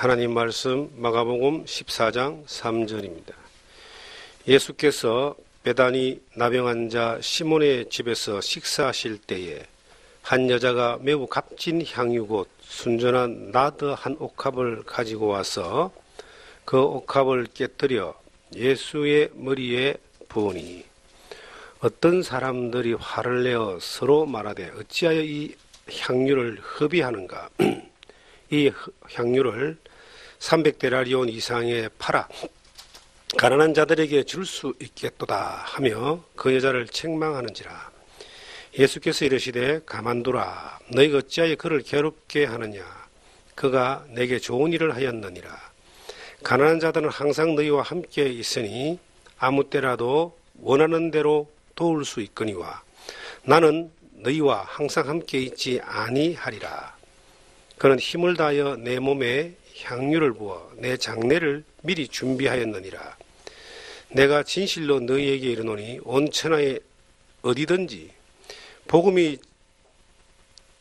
하나님 말씀 마가복음 14장 3절입니다. 예수께서 베다니 나병 자 시몬의 집에서 식사하실 때에 한 여자가 매우 값진 향유 곧 순전한 나드 한 옥합을 가지고 와서 그 옥합을 깨뜨려 예수의 머리에 부으니 어떤 사람들이 화를 내어 서로 말하되 어찌하여 이 향유를 허비하는가. 이 향유를 300데나리온 이상에 팔아 가난한 자들에게 줄 수 있겠도다 하며 그 여자를 책망하는지라. 예수께서 이르시되 가만두라. 너희가 어찌하여 그를 괴롭게 하느냐. 그가 내게 좋은 일을 하였느니라. 가난한 자들은 항상 너희와 함께 있으니 아무 때라도 원하는 대로 도울 수 있거니와 나는 너희와 항상 함께 있지 아니하리라. 그는 힘을 다하여 내 몸에 향유를 부어 내 장례를 미리 준비하였느니라. 내가 진실로 너희에게 이르노니 온 천하에 어디든지 복음이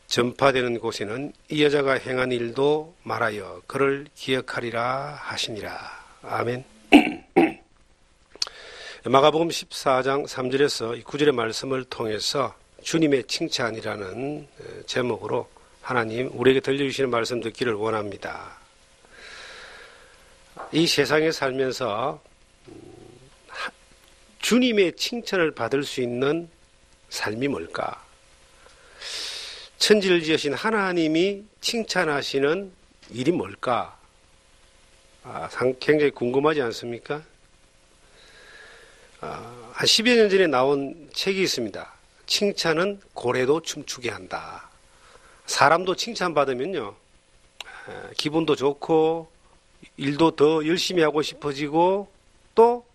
전파되는 곳에는 이 여자가 행한 일도 말하여 그를 기억하리라 하시니라. 아멘. 마가복음 14장 3절에서 이 9절의 말씀을 통해서 주님의 칭찬이라는 제목으로 하나님 우리에게 들려주시는 말씀 듣기를 원합니다. 이 세상에 살면서 주님의 칭찬을 받을 수 있는 삶이 뭘까? 천지를 지으신 하나님이 칭찬하시는 일이 뭘까? 굉장히 궁금하지 않습니까? 한 10여 년 전에 나온 책이 있습니다. 칭찬은 고래도 춤추게 한다. 사람도 칭찬받으면요, 기분도 좋고, 일도 더 열심히 하고 싶어지고, 또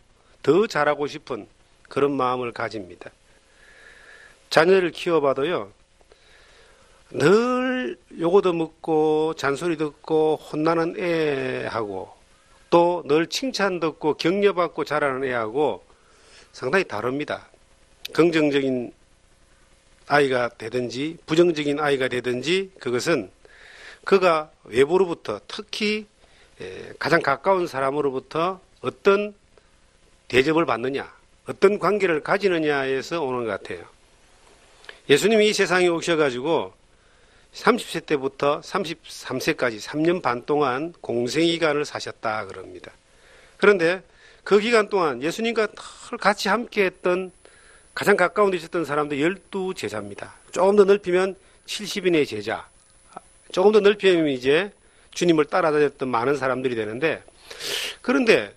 더 잘하고 싶은 그런 마음을 가집니다. 자녀를 키워봐도요, 늘 요거도 묻고, 잔소리 듣고, 혼나는 애하고, 또 늘 칭찬 듣고, 격려받고 자라는 애하고 상당히 다릅니다. 긍정적인 아이가 되든지 부정적인 아이가 되든지 그것은 그가 외부로부터 특히 가장 가까운 사람으로부터 어떤 대접을 받느냐, 어떤 관계를 가지느냐에서 오는 것 같아요. 예수님이 이 세상에 오셔가지고 30세 때부터 33세까지 3년 반 동안 공생기간을 사셨다 그럽니다. 그런데 그 기간 동안 예수님과 늘 같이 함께했던 가장 가까운 데 있었던 사람들 12제자입니다. 조금 더 넓히면 70인의 제자, 조금 더 넓히면 이제 주님을 따라다녔던 많은 사람들이 되는데, 그런데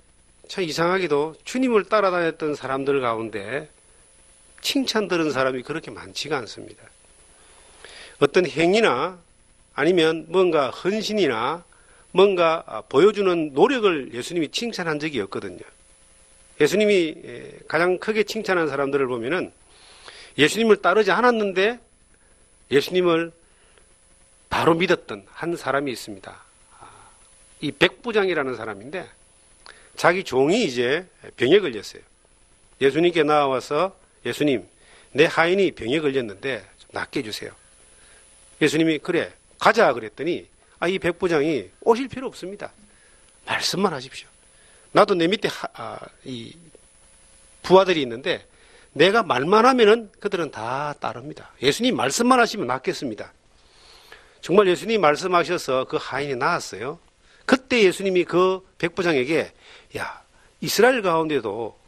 참 이상하게도 주님을 따라다녔던 사람들 가운데 칭찬 들은 사람이 그렇게 많지가 않습니다. 어떤 행위나 아니면 뭔가 헌신이나 뭔가 보여주는 노력을 예수님이 칭찬한 적이 없거든요. 예수님이 가장 크게 칭찬한 사람들을 보면은 예수님을 따르지 않았는데 예수님을 바로 믿었던 한 사람이 있습니다. 이 백부장이라는 사람인데 자기 종이 이제 병에 걸렸어요. 예수님께 나와서 예수님, 내 하인이 병에 걸렸는데 좀 낫게 해주세요. 예수님이 그래 가자 그랬더니 이 백부장이 오실 필요 없습니다. 말씀만 하십시오. 나도 내 밑에 이 부하들이 있는데 내가 말만 하면은 그들은 다 따릅니다. 예수님 말씀만 하시면 낫겠습니다. 정말 예수님이 말씀하셔서 그 하인이 나았어요. 그때 예수님이 그 백부장에게 야, 이스라엘 가운데도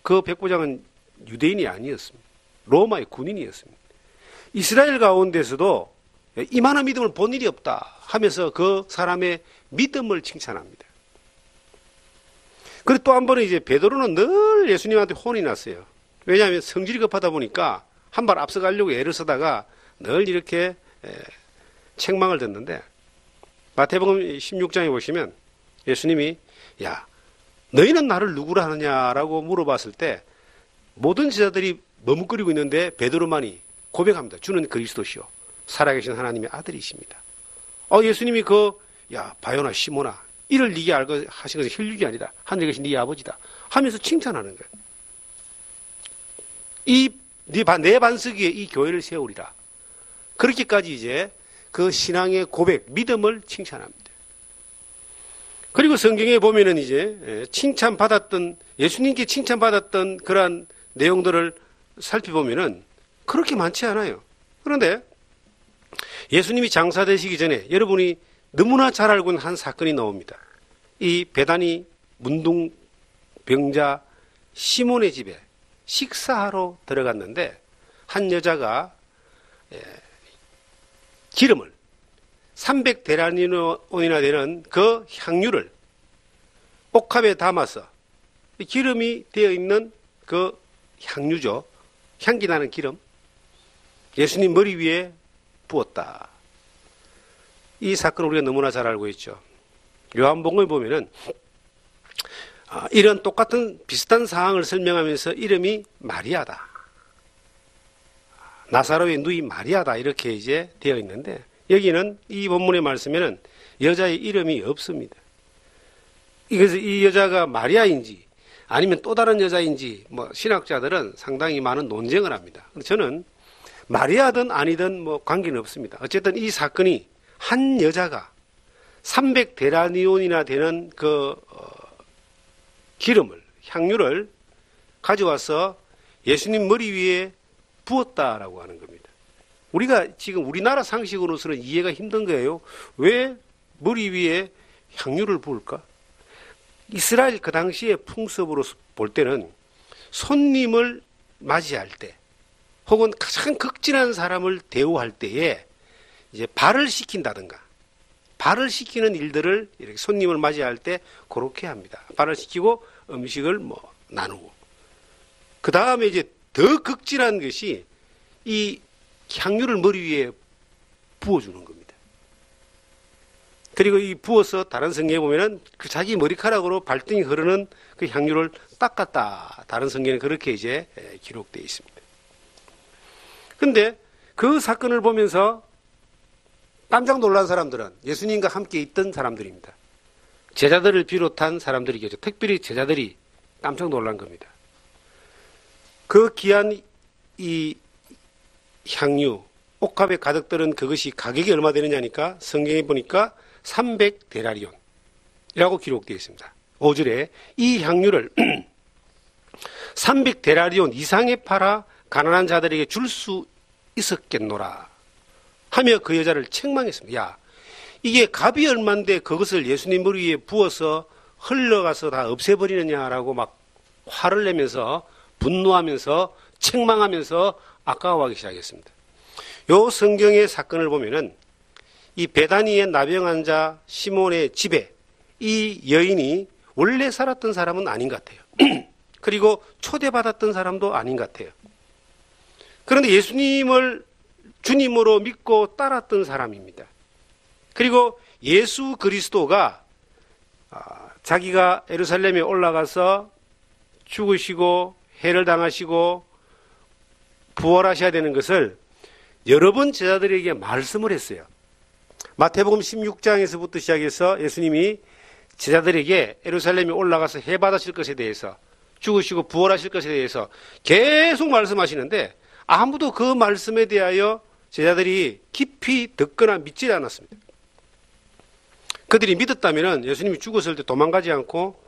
그 백부장은 유대인이 아니었습니다. 로마의 군인이었습니다. 이스라엘 가운데서도 이만한 믿음을 본 일이 없다 하면서 그 사람의 믿음을 칭찬합니다. 그리고 또 한 번은 이제 베드로는 늘 예수님한테 혼이 났어요. 왜냐하면 성질이 급하다 보니까 한 발 앞서가려고 애를 쓰다가 늘 이렇게 책망을 듣는데 마태복음 16장에 보시면 예수님이 야, 너희는 나를 누구라 하느냐라고 물어봤을 때 모든 제자들이 머뭇거리고 있는데 베드로만이 고백합니다. 주는 그리스도시요 살아계신 하나님의 아들이십니다. 예수님이 야, 바요나 시모나 이를 네게 알고 하신 것은 혈육이 아니다. 하늘에 계신 네 아버지다. 하면서 칭찬하는 거예요. 내 반석 위에 이 교회를 세우리라. 그렇게까지 이제 그 신앙의 고백, 믿음을 칭찬합니다. 그리고 성경에 보면은 이제 칭찬받았던, 예수님께 칭찬받았던 그러한 내용들을 살펴보면은 그렇게 많지 않아요. 그런데 예수님이 장사되시기 전에 여러분이 너무나 잘 알고 있는 한 사건이 나옵니다. 이 베다니 문둥병자 시몬의 집에 식사하러 들어갔는데 한 여자가 기름을 300데나리온이나 되는 그 향유를 옥합에 담아서 기름이 되어 있는 그 향유죠. 향기 나는 기름. 예수님 머리 위에 부었다. 이 사건을 우리가 너무나 잘 알고 있죠. 요한복음에 보면은 이런 똑같은 비슷한 상황을 설명하면서 이름이 마리아다. 나사로의 누이 마리아다. 이렇게 이제 되어 있는데 여기는 이 본문의 말씀에는 여자의 이름이 없습니다. 그래서 이 여자가 마리아인지 아니면 또 다른 여자인지 신학자들은 상당히 많은 논쟁을 합니다. 저는 마리아든 아니든 관계는 없습니다. 어쨌든 이 사건이 한 여자가 300데나리온이나 되는 그 기름을, 향유를 가져와서 예수님 머리 위에 부었다라고 하는 겁니다. 우리가 지금 우리나라 상식으로서는 이해가 힘든 거예요. 왜 머리 위에 향유를 부을까? 이스라엘 그 당시의 풍습으로 볼 때는 손님을 맞이할 때 혹은 가장 극진한 사람을 대우할 때에 이제 발을 시킨다든가 발을 시키는 일들을 이렇게 손님을 맞이할 때 그렇게 합니다. 발을 시키고 음식을 나누고 그 다음에 이제 더 극진한 것이 이 향유를 머리 위에 부어주는 겁니다. 그리고 이 부어서 다른 성경에 보면은 그 자기 머리카락으로 발등이 흐르는 그 향유를 닦았다. 다른 성경에 그렇게 이제 기록되어 있습니다. 근데 그 사건을 보면서 깜짝 놀란 사람들은 예수님과 함께 있던 사람들입니다. 제자들을 비롯한 사람들이겠죠. 특별히 제자들이 깜짝 놀란 겁니다. 그 귀한 이 향유, 옥합에 가득 들은 그것이 가격이 얼마 되느냐니까 성경에 보니까 300데나리온이라고 기록되어 있습니다. 5절에 이 향유를 300데나리온 이상에 팔아 가난한 자들에게 줄 수 있었겠노라 하며 그 여자를 책망했습니다. 야, 이게 값이 얼만데 그것을 예수님 머리 위에 부어서 흘러가서 다 없애버리느냐라고 막 화를 내면서 분노하면서 책망하면서 아까워하기 시작했습니다. 요 성경의 사건을 보면은 이 베다니의 나병 자 시몬의 집에 이 여인이 원래 살았던 사람은 아닌 것 같아요. 그리고 초대받았던 사람도 아닌 것 같아요. 그런데 예수님을 주님으로 믿고 따랐던 사람입니다. 그리고 예수 그리스도가 자기가 예루살렘에 올라가서 죽으시고 해를 당하시고 부활하셔야 되는 것을 여러 번 제자들에게 말씀을 했어요. 마태복음 16장에서부터 시작해서 예수님이 제자들에게 예루살렘에 올라가서 해 받으실 것에 대해서 죽으시고 부활하실 것에 대해서 계속 말씀하시는데 아무도 그 말씀에 대하여 제자들이 깊이 듣거나 믿지 않았습니다. 그들이 믿었다면 예수님이 죽었을 때 도망가지 않고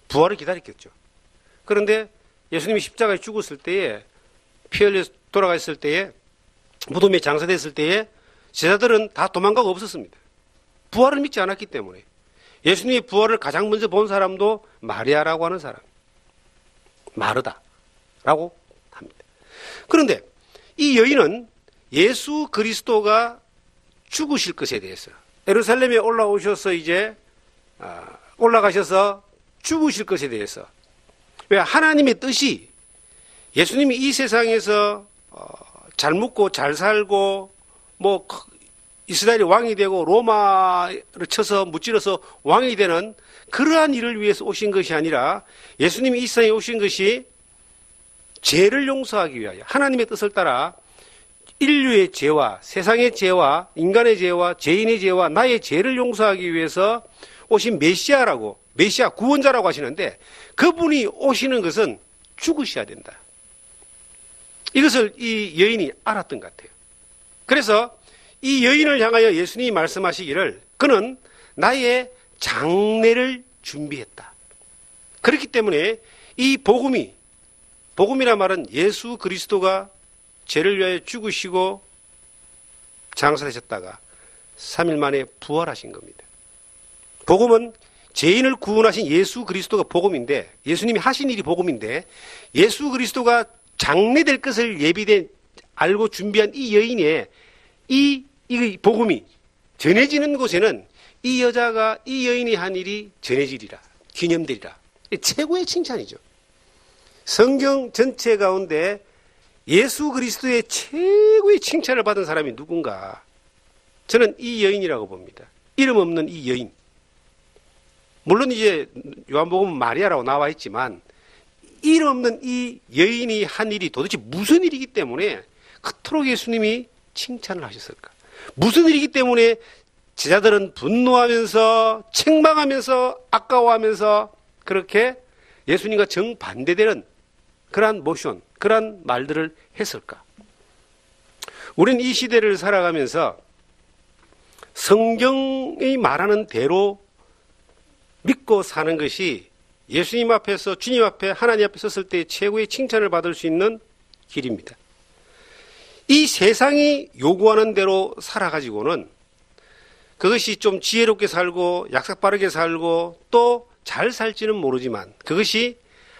부활을 기다렸겠죠. 그런데 예수님이 십자가에 죽었을 때에 피 흘려 돌아갔을 때에 무덤에 장사됐을 때에 제자들은 다 도망가고 없었습니다. 부활을 믿지 않았기 때문에. 예수님의 부활을 가장 먼저 본 사람도 마리아라고 하는 사람, 마르다라고 합니다. 그런데 이 여인은 예수 그리스도가 죽으실 것에 대해서 예루살렘에 올라오셔서 이제 올라가셔서 죽으실 것에 대해서, 왜 하나님의 뜻이 예수님이 이 세상에서 잘 먹고 잘 살고 이스라엘이 왕이 되고 로마를 쳐서 무찌러서 왕이 되는 그러한 일을 위해서 오신 것이 아니라 예수님이 이 세상에 오신 것이 죄를 용서하기 위하여 하나님의 뜻을 따라 인류의 죄와 세상의 죄와 인간의 죄와 죄인의 죄와 나의 죄를 용서하기 위해서 오신 메시아라고, 메시아 구원자라고 하시는데 그분이 오시는 것은 죽으셔야 된다. 이것을 이 여인이 알았던 것 같아요. 그래서 이 여인을 향하여 예수님이 말씀하시기를 그는 나의 장례를 준비했다. 그렇기 때문에 이 복음이란 말은 예수 그리스도가 죄를 위하여 죽으시고 장사되셨다가 3일 만에 부활하신 겁니다. 복음은 죄인을 구원하신 예수 그리스도가 복음인데, 예수님이 하신 일이 복음인데, 예수 그리스도가 장례될 것을 예비된 알고 준비한 이 여인의 이 복음이 전해지는 곳에는 이 여인이 한 일이 전해지리라, 기념되리라. 최고의 칭찬이죠. 성경 전체 가운데 예수 그리스도의 최고의 칭찬을 받은 사람이 누군가? 저는 이 여인이라고 봅니다. 이름 없는 이 여인. 물론 이제 요한복음은 마리아라고 나와 있지만 이름 없는 이 여인이 한 일이 도대체 무슨 일이기 때문에 그토록 예수님이 칭찬을 하셨을까? 무슨 일이기 때문에 제자들은 분노하면서 책망하면서 아까워하면서 그렇게 예수님과 정반대되는 그러한 모션, 그러한 말들을 했을까? 우리는 이 시대를 살아가면서 성경이 말하는 대로 믿고 사는 것이 예수님 앞에서, 주님 앞에, 하나님 앞에 섰을 때 최고의 칭찬을 받을 수 있는 길입니다. 이 세상이 요구하는 대로 살아가지고는 그것이 좀 지혜롭게 살고 약삭빠르게 살고 또 잘 살지는 모르지만 그것이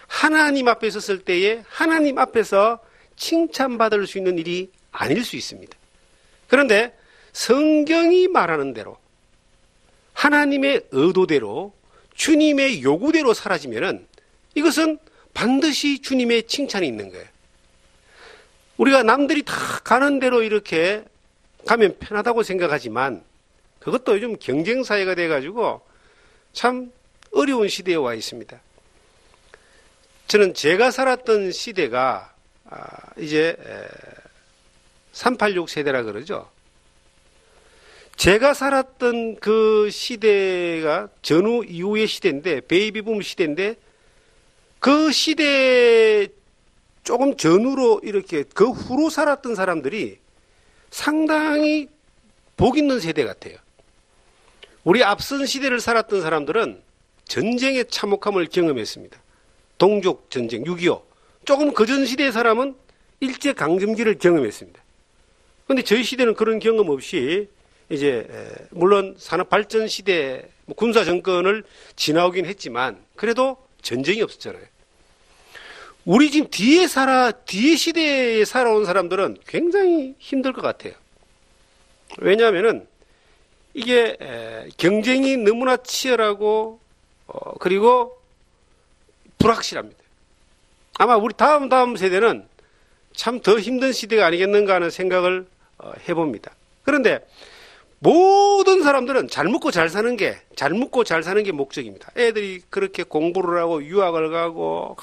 하나님 앞에 섰을 때에 하나님 앞에서 칭찬받을 수 있는 일이 아닐 수 있습니다. 그런데 성경이 말하는 대로 하나님의 의도대로 주님의 요구대로 사라지면은 이것은 반드시 주님의 칭찬이 있는 거예요. 우리가 남들이 다 가는 대로 이렇게 가면 편하다고 생각하지만 그것도 요즘 경쟁사회가 돼가지고 참 어려운 시대에 와 있습니다. 저는 제가 살았던 시대가 이제 386 세대라 그러죠. 제가 살았던 그 시대가 전후 이후의 시대인데, 베이비붐 시대인데, 그 시대 조금 전후로 이렇게 그 후로 살았던 사람들이 상당히 복 있는 세대 같아요. 우리 앞선 시대를 살았던 사람들은 전쟁의 참혹함을 경험했습니다. 동족 전쟁, 6.25. 조금 그전 시대의 사람은 일제강점기를 경험했습니다. 그런데 저희 시대는 그런 경험 없이 이제 물론 산업발전 시대, 군사 정권을 지나오긴 했지만 그래도 전쟁이 없었잖아요. 우리 지금 뒤에 시대에 살아온 사람들은 굉장히 힘들 것 같아요. 왜냐하면은 이게 경쟁이 너무나 치열하고 그리고 불확실합니다. 아마 우리 다음 세대는 참 더 힘든 시대가 아니겠는가 하는 생각을 해봅니다. 그런데 모든 사람들은 잘 먹고 잘 사는 게 목적입니다. 애들이 그렇게 공부를 하고 유학을 가고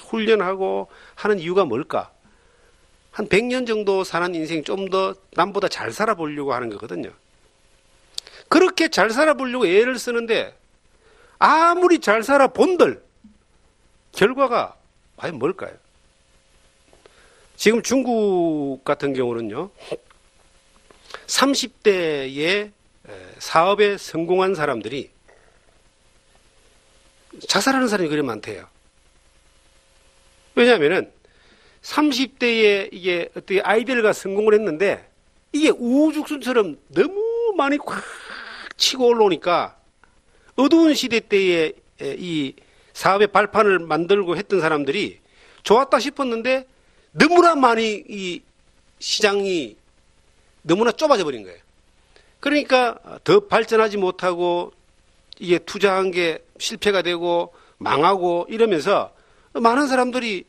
훈련하고 하는 이유가 뭘까? 한 100년 정도 사는 인생 좀 더 남보다 잘 살아보려고 하는 거거든요. 그렇게 잘 살아보려고 애를 쓰는데 아무리 잘 살아본들 결과가 과연 뭘까요? 지금 중국 같은 경우는요, 30대에 사업에 성공한 사람들이 자살하는 사람이 그리 많대요. 왜냐하면은 30대에 이게 어떻게 아이디어가 성공을 했는데 이게 우후죽순처럼 너무 많이 꽉 치고 올라오니까 어두운 시대 때에 이 사업의 발판을 만들고 했던 사람들이 좋았다 싶었는데 너무나 많이 이 시장이 너무나 좁아져 버린 거예요. 그러니까 더 발전하지 못하고 이게 투자한 게 실패가 되고 망하고 이러면서 많은 사람들이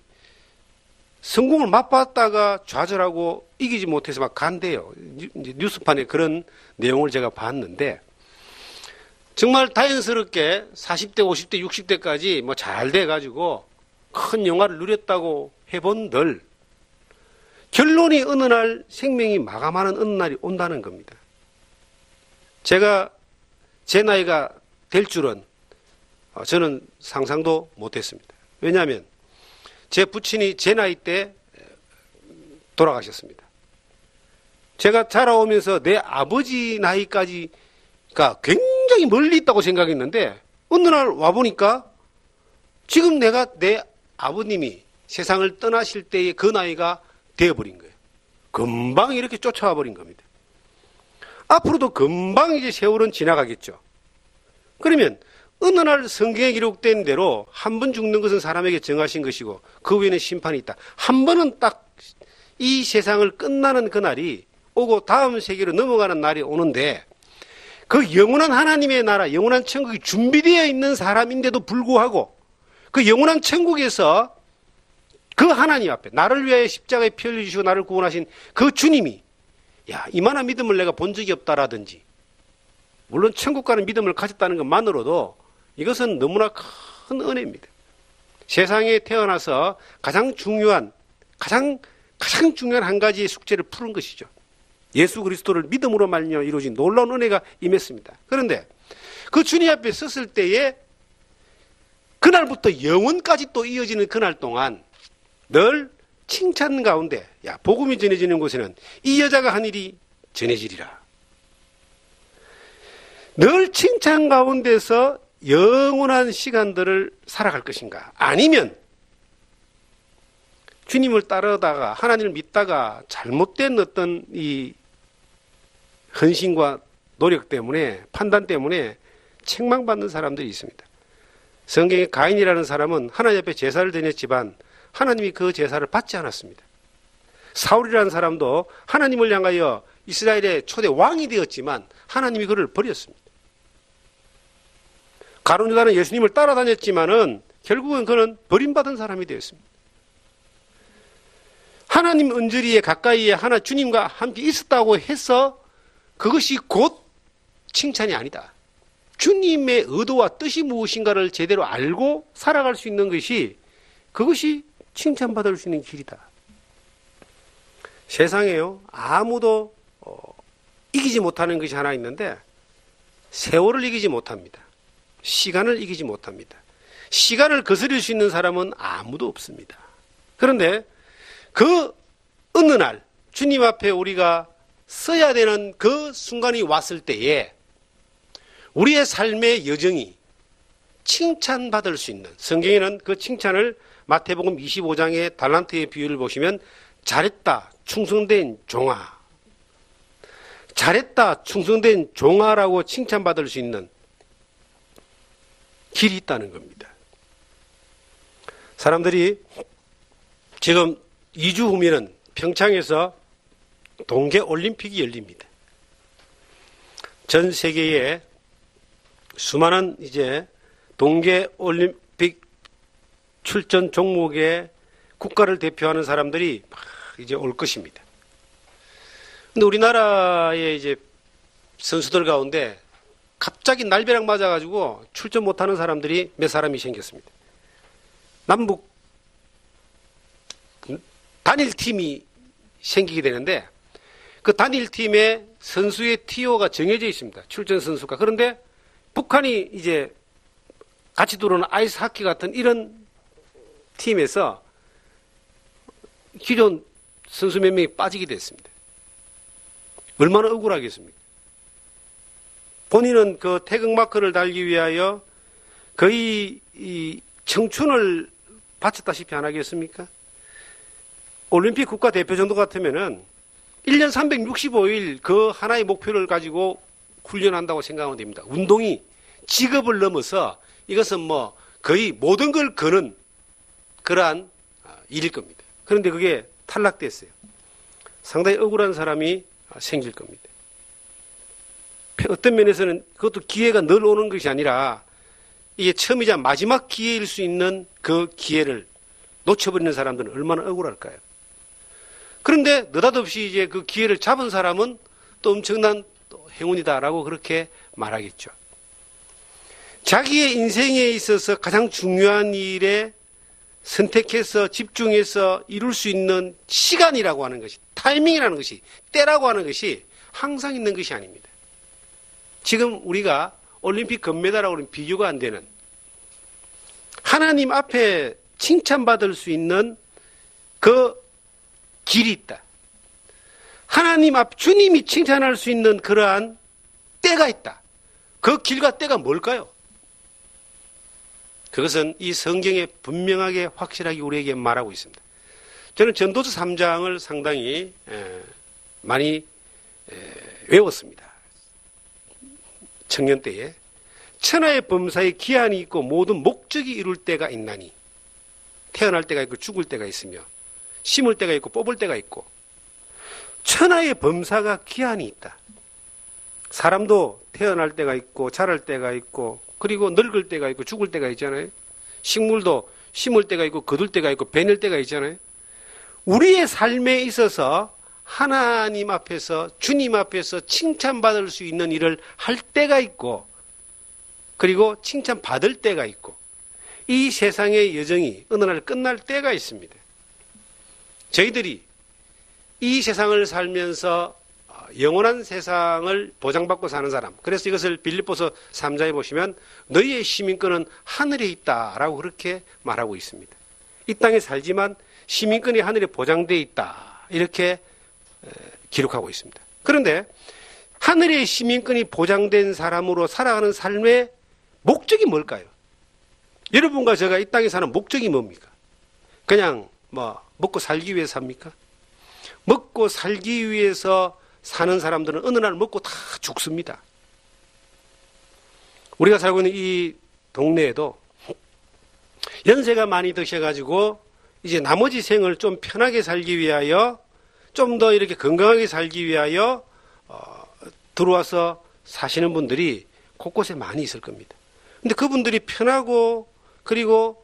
성공을 맛봤다가 좌절하고 이기지 못해서 막 간대요. 뉴스판에 그런 내용을 제가 봤는데 정말 다행스럽게 40대, 50대, 60대까지 뭐 잘 돼가지고 큰 영화를 누렸다고 해본들 결론이 어느 날 생명이 마감하는 어느 날이 온다는 겁니다. 제가 제 나이가 될 줄은 저는 상상도 못했습니다. 왜냐하면 제 부친이 제 나이 때 돌아가셨습니다. 제가 자라오면서 내 아버지 나이까지가 굉장히 굉장히 멀리 있다고 생각했는데 어느 날 와보니까 지금 내가 내 아버님이 세상을 떠나실 때의 그 나이가 되어버린 거예요. 금방 이렇게 쫓아와 버린 겁니다. 앞으로도 금방 이제 세월은 지나가겠죠. 그러면 어느 날 성경에 기록된 대로 한 번 죽는 것은 사람에게 정하신 것이고 그 후에는 심판이 있다. 한 번은 딱 이 세상을 끝나는 그 날이 오고 다음 세계로 넘어가는 날이 오는데 그 영원한 하나님의 나라, 영원한 천국이 준비되어 있는 사람인데도 불구하고 그 영원한 천국에서 그 하나님 앞에 나를 위하여 십자가에 피 흘리시고 나를 구원하신 그 주님이 야, 이만한 믿음을 내가 본 적이 없다라든지 물론 천국 가는 믿음을 가졌다는 것만으로도 이것은 너무나 큰 은혜입니다. 세상에 태어나서 가장 중요한 한 가지의 숙제를 푸는 것이죠. 예수 그리스도를 믿음으로 말미암아 이루어진 놀라운 은혜가 임했습니다. 그런데 그 주님 앞에 섰을 때에 그날부터 영원까지 또 이어지는 그날 동안 늘 칭찬 가운데 야, 복음이 전해지는 곳에는 이 여자가 한 일이 전해지리라. 늘 칭찬 가운데서 영원한 시간들을 살아갈 것인가? 아니면 주님을 따르다가 하나님을 믿다가 잘못된 어떤 이 헌신과 노력 때문에 판단 때문에 책망받는 사람들이 있습니다. 성경에 가인이라는 사람은 하나님 앞에 제사를 드렸지만 하나님이 그 제사를 받지 않았습니다. 사울이라는 사람도 하나님을 향하여 이스라엘의 초대 왕이 되었지만 하나님이 그를 버렸습니다. 가룟 유다는 예수님을 따라다녔지만은 결국은 그는 버림받은 사람이 되었습니다. 하나님 언저리에 가까이에 하나 주님과 함께 있었다고 해서 그것이 곧 칭찬이 아니다. 주님의 의도와 뜻이 무엇인가를 제대로 알고 살아갈 수 있는 것이 그것이 칭찬받을 수 있는 길이다. 세상에요, 아무도 이기지 못하는 것이 하나 있는데 세월을 이기지 못합니다. 시간을 이기지 못합니다. 시간을 거스릴 수 있는 사람은 아무도 없습니다. 그런데 그 어느 날 주님 앞에 우리가 서야 되는 그 순간이 왔을 때에 우리의 삶의 여정이 칭찬받을 수 있는, 성경에는 그 칭찬을 마태복음 25장의 달란트의 비유를 보시면 잘했다 충성된 종아, 잘했다 충성된 종아라고 칭찬받을 수 있는 길이 있다는 겁니다. 사람들이 지금 2주 후면은 평창에서 동계올림픽이 열립니다. 전 세계에 수많은 이제 동계올림픽 출전 종목에 국가를 대표하는 사람들이 막 이제 올 것입니다. 근데 우리나라의 이제 선수들 가운데 갑자기 날벼락 맞아가지고 출전 못하는 사람들이 몇 사람이 생겼습니다. 남북 단일팀이 생기게 되는데 그 단일팀의 선수의 티오가 정해져 있습니다. 출전 선수가. 그런데 북한이 이제 같이 들어오는 아이스 하키 같은 이런 팀에서 기존 선수 몇 명이 빠지게 됐습니다. 얼마나 억울하겠습니까? 본인은 그 태극마크를 달기 위하여 거의 이 청춘을 바쳤다시피 안 하겠습니까? 올림픽 국가대표 정도 같으면은 1년 365일 그 하나의 목표를 가지고 훈련한다고 생각하면 됩니다. 운동이 직업을 넘어서 이것은 뭐 거의 모든 걸 거는 그러한 일일 겁니다. 그런데 그게 탈락됐어요. 상당히 억울한 사람이 생길 겁니다. 어떤 면에서는 그것도 기회가 늘 오는 것이 아니라 이게 처음이자 마지막 기회일 수 있는 그 기회를 놓쳐버리는 사람들은 얼마나 억울할까요? 그런데 느닷없이 이제 그 기회를 잡은 사람은 또 엄청난 행운이다라고 그렇게 말하겠죠. 자기의 인생에 있어서 가장 중요한 일에 선택해서 집중해서 이룰 수 있는 시간이라고 하는 것이, 타이밍이라는 것이, 때라고 하는 것이 항상 있는 것이 아닙니다. 지금 우리가 올림픽 금메달하고 는 비교가 안 되는 하나님 앞에 칭찬받을 수 있는 그 길이 있다. 하나님 앞 주님이 칭찬할 수 있는 그러한 때가 있다. 그 길과 때가 뭘까요? 그것은 이 성경에 분명하게 확실하게 우리에게 말하고 있습니다. 저는 전도서 3장을 상당히 많이 외웠습니다. 청년 때에. 천하의 범사에 기한이 있고 모든 목적이 이룰 때가 있나니, 태어날 때가 있고 죽을 때가 있으며 심을 때가 있고 뽑을 때가 있고, 천하의 범사가 기한이 있다. 사람도 태어날 때가 있고 자랄 때가 있고 그리고 늙을 때가 있고 죽을 때가 있잖아요. 식물도 심을 때가 있고 거둘 때가 있고 베낼 때가 있잖아요. 우리의 삶에 있어서 하나님 앞에서, 주님 앞에서 칭찬받을 수 있는 일을 할 때가 있고, 그리고 칭찬받을 때가 있고, 이 세상의 여정이 어느 날 끝날 때가 있습니다. 저희들이 이 세상을 살면서 영원한 세상을 보장받고 사는 사람, 그래서 이것을 빌립보서 3장에 보시면 너희의 시민권은 하늘에 있다라고 그렇게 말하고 있습니다. 이 땅에 살지만 시민권이 하늘에 보장되어 있다, 이렇게 기록하고 있습니다. 그런데 하늘의 시민권이 보장된 사람으로 살아가는 삶의 목적이 뭘까요? 여러분과 제가 이 땅에 사는 목적이 뭡니까? 그냥 먹고 살기 위해서 삽니까? 먹고 살기 위해서 사는 사람들은 어느 날 먹고 다 죽습니다. 우리가 살고 있는 이 동네에도 연세가 많이 드셔가지고 이제 나머지 생을 좀 편하게 살기 위하여, 좀 더 이렇게 건강하게 살기 위하여 들어와서 사시는 분들이 곳곳에 많이 있을 겁니다. 근데 그분들이 편하고 그리고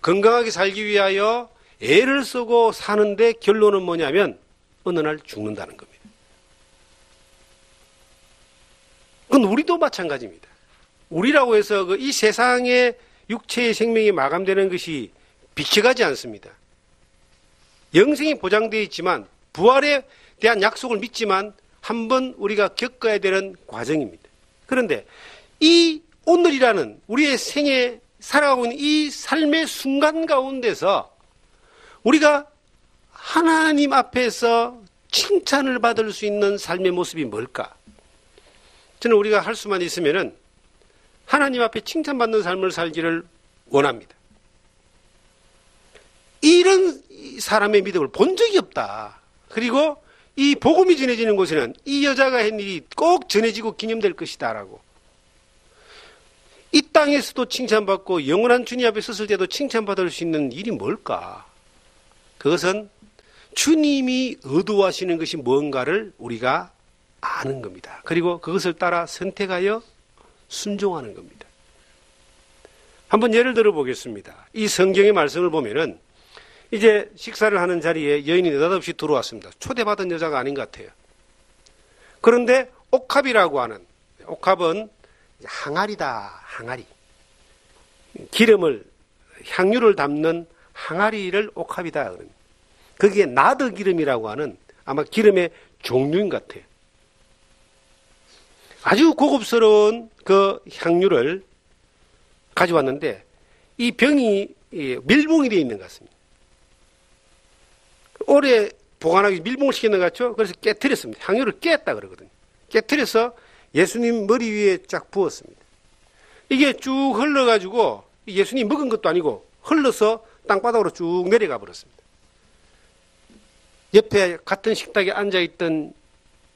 건강하게 살기 위하여 애를 쓰고 사는데 결론은 뭐냐면 어느 날 죽는다는 겁니다. 그건 우리도 마찬가지입니다. 우리라고 해서 이 세상의 육체의 생명이 마감되는 것이 비켜가지 않습니다. 영생이 보장되어 있지만, 부활에 대한 약속을 믿지만 한번 우리가 겪어야 되는 과정입니다. 그런데 이 오늘이라는 우리의 생에 살아가고 있는 이 삶의 순간 가운데서 우리가 하나님 앞에서 칭찬을 받을 수 있는 삶의 모습이 뭘까? 저는 우리가 할 수만 있으면은 하나님 앞에 칭찬받는 삶을 살기를 원합니다. 이런 사람의 믿음을 본 적이 없다. 그리고 이 복음이 전해지는 곳에는 이 여자가 한 일이 꼭 전해지고 기념될 것이다 라고. 이 땅에서도 칭찬받고 영원한 주님 앞에 섰을 때도 칭찬받을 수 있는 일이 뭘까? 그것은 주님이 의도하시는 것이 뭔가를 우리가 아는 겁니다. 그리고 그것을 따라 선택하여 순종하는 겁니다. 한번 예를 들어 보겠습니다. 이 성경의 말씀을 보면은 이제 식사를 하는 자리에 여인이 느닷없이 들어왔습니다. 초대받은 여자가 아닌 것 같아요. 그런데 옥합이라고 하는, 옥합은 항아리다, 항아리. 기름을, 향유를 담는 항아리를 옥합이다. 거기에 나드 기름이라고 하는 아마 기름의 종류인 것 같아요. 아주 고급스러운 그 향유를 가져왔는데 이 병이 밀봉이 되어 있는 것 같습니다. 오래 보관하기 밀봉을 시키는 것 같죠? 그래서 깨트렸습니다. 향유를 깼다 그러거든요. 깨트려서 예수님 머리 위에 쫙 부었습니다. 이게 쭉 흘러가지고 예수님 먹은 것도 아니고 흘러서 땅바닥으로 쭉 내려가 버렸습니다. 옆에 같은 식탁에 앉아있던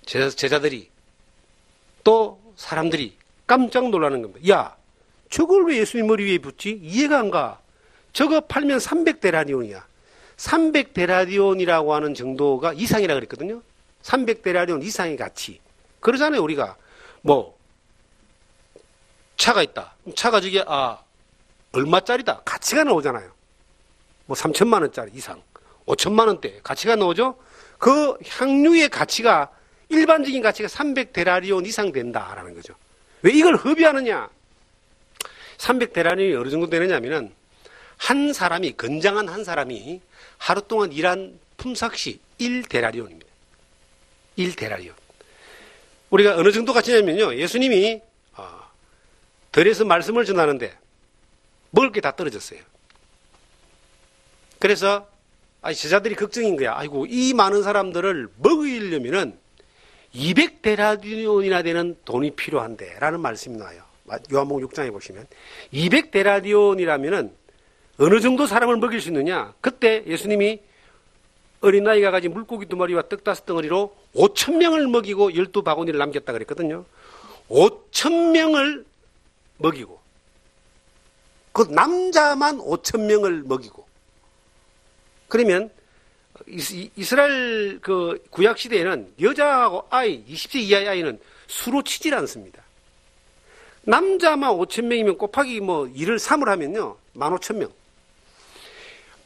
제자들이 또 사람들이 깜짝 놀라는 겁니다. 야, 저걸 왜 예수님 머리 위에 붓지? 이해가 안 가. 저거 팔면 300데나리온이야. 300데나리온이라고 하는 정도가 이상이라 그랬거든요. 300데나리온 이상의 가치. 그러잖아요, 우리가. 차가 있다. 차가 저게, 얼마짜리다. 가치가 나오잖아요. 3천만 원짜리 이상. 5천만 원대. 가치가 나오죠? 그 향유의 가치가, 일반적인 가치가 300데나리온 이상 된다라는 거죠. 왜 이걸 허비하느냐? 300데나리온이 어느 정도 되느냐면은, 한 사람이, 건장한 한 사람이 하루 동안 일한 품삯이 1데나리온입니다. 1데나리온. 우리가 어느 정도 가치냐면요. 예수님이 들에서 말씀을 전하는데 먹을 게 다 떨어졌어요. 그래서 제자들이 걱정인 거야. 아이고, 이 많은 사람들을 먹이려면은 200데나리온이나 되는 돈이 필요한데 라는 말씀이 나와요. 요한복음 6장에 보시면 200데나리온이라면은 어느 정도 사람을 먹일 수 있느냐. 그때 예수님이 어린아이가 가진 물고기 2마리와 떡 5덩어리로 5,000명을 먹이고 12바구니를 남겼다 그랬거든요. 5,000명을 먹이고 그 남자만 5,000명을 먹이고. 그러면 이스라엘 그 구약 시대에는 여자하고 아이 20세 이하의 아이는 수로 치질 않습니다. 남자만 5,000명이면 곱하기 뭐 1을 3을 하면요 15,000명.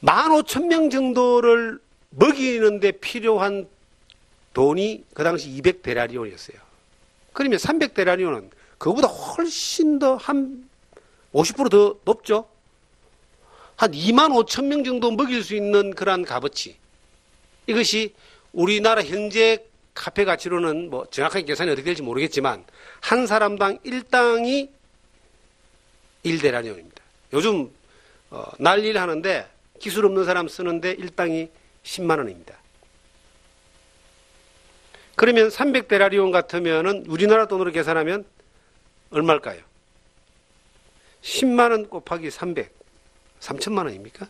15,000명 정도를 먹이는데 필요한 돈이 그 당시 200데나리온이었어요. 그러면 300데나리온은 그거보다 훨씬 더 한 50% 더 높죠. 한 25,000명 정도 먹일 수 있는 그러한 값어치. 이것이 우리나라 현재 화폐 가치로는 뭐 정확하게 계산이 어떻게 될지 모르겠지만 한 사람당 1당이 1데나리온입니다. 요즘 난리를 하는데 기술 없는 사람 쓰는데 1당이 10만 원입니다. 그러면 300데나리온 같으면은 우리나라 돈으로 계산하면 얼마일까요? 10만 원 곱하기 300, 3천만 원입니까?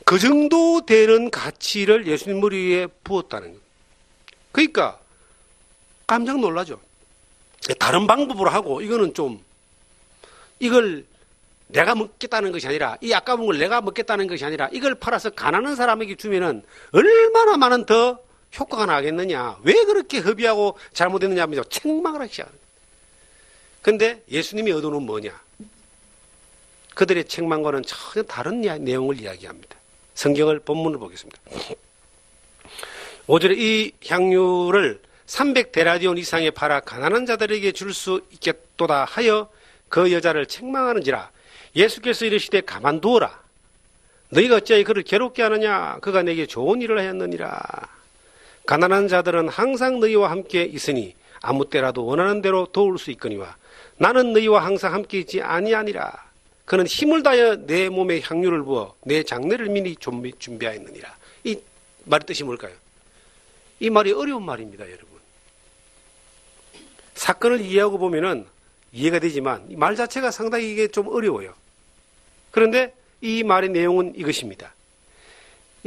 그 정도 되는 가치를 예수님 머리 위에 부었다는 겁니다. 그러니까 깜짝 놀라죠. 다른 방법으로 하고 이거는 좀 이걸 내가 먹겠다는 것이 아니라 이 아까운 걸 내가 먹겠다는 것이 아니라 이걸 팔아서 가난한 사람에게 주면은 얼마나 많은 더 효과가 나겠느냐. 왜 그렇게 협의하고 잘못했느냐 하면서 책망을 하기 시작합니다. 그런데 예수님이 얻어놓은 뭐냐. 그들의 책망과는 전혀 다른 내용을 이야기합니다. 성경을 본문을 보겠습니다. 5절에 이 향유를 300데나리온 이상에 팔아 가난한 자들에게 줄 수 있겠도다 하여 그 여자를 책망하는지라. 예수께서 이르시되 가만두어라. 너희가 어찌하여 그를 괴롭게 하느냐. 그가 내게 좋은 일을 하였느니라. 가난한 자들은 항상 너희와 함께 있으니 아무 때라도 원하는 대로 도울 수 있거니와 나는 너희와 항상 함께 있지 아니하니라. 그는 힘을 다하여 내 몸에 향유를 부어 내 장례를 미리 준비하였느니라. 이 말의 뜻이 뭘까요? 이 말이 어려운 말입니다, 여러분. 사건을 이해하고 보면은 이해가 되지만 이 말 자체가 상당히 이게 좀 어려워요. 그런데 이 말의 내용은 이것입니다.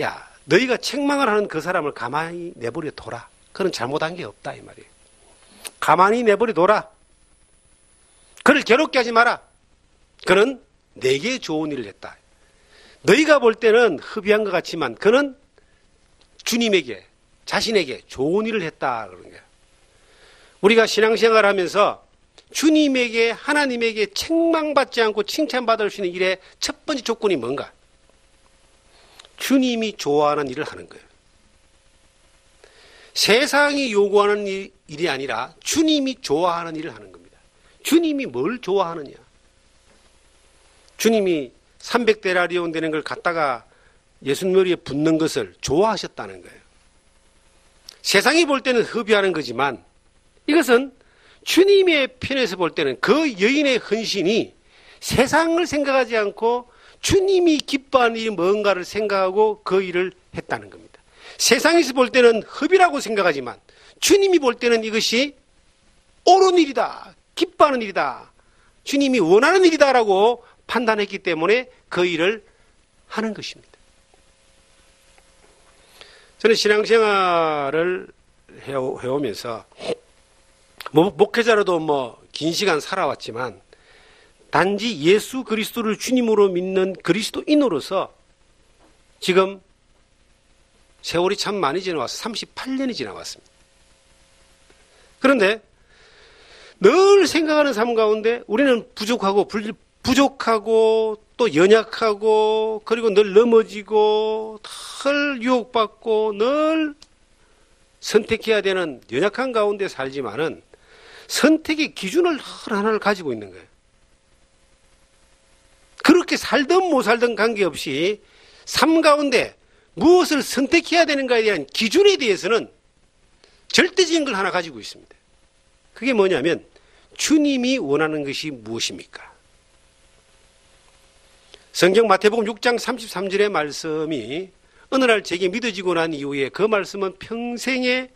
야, 너희가 책망을 하는 그 사람을 가만히 내버려 둬라. 그는 잘못한 게 없다 이 말이에요. 가만히 내버려 둬라. 그를 괴롭게 하지 마라. 그는 내게 좋은 일을 했다. 너희가 볼 때는 흡의한 것 같지만 그는 주님에게 자신에게 좋은 일을 했다 그런 거예요. 우리가 신앙생활을 하면서 주님에게 하나님에게 책망받지 않고 칭찬받을 수 있는 일의 첫 번째 조건이 뭔가? 주님이 좋아하는 일을 하는 거예요. 세상이 요구하는 일이 아니라 주님이 좋아하는 일을 하는 겁니다. 주님이 뭘 좋아하느냐? 주님이 300데나리온 되는 걸 갖다가 예수님 머리에 붓는 것을 좋아하셨다는 거예요. 세상이 볼 때는 흡의하는 거지만 이것은 주님의 편에서 볼 때는 그 여인의 헌신이 세상을 생각하지 않고 주님이 기뻐하는 일이 뭔가를 생각하고 그 일을 했다는 겁니다. 세상에서 볼 때는 흡의라고 생각하지만 주님이 볼 때는 이것이 옳은 일이다. 기뻐하는 일이다. 주님이 원하는 일이다라고 판단했기 때문에 그 일을 하는 것입니다. 저는 신앙생활을 해오면서 목회자로도 긴 시간 살아왔지만 단지 예수 그리스도를 주님으로 믿는 그리스도인으로서 지금 세월이 참 많이 지나와서 38년이 지나왔습니다. 그런데 늘 생각하는 삶 가운데 우리는 부족하고 또 연약하고 그리고 늘 넘어지고 늘 유혹받고 늘 선택해야 되는 연약한 가운데 살지만은 선택의 기준을 하나를 가지고 있는 거예요. 그렇게 살든 못 살든 관계없이 삶 가운데 무엇을 선택해야 되는가에 대한 기준에 대해서는 절대적인 걸 하나 가지고 있습니다. 그게 뭐냐면 주님이 원하는 것이 무엇입니까? 성경 마태복음 6장 33절의 말씀이 어느 날 제게 믿어지고 난 이후에 그 말씀은 평생에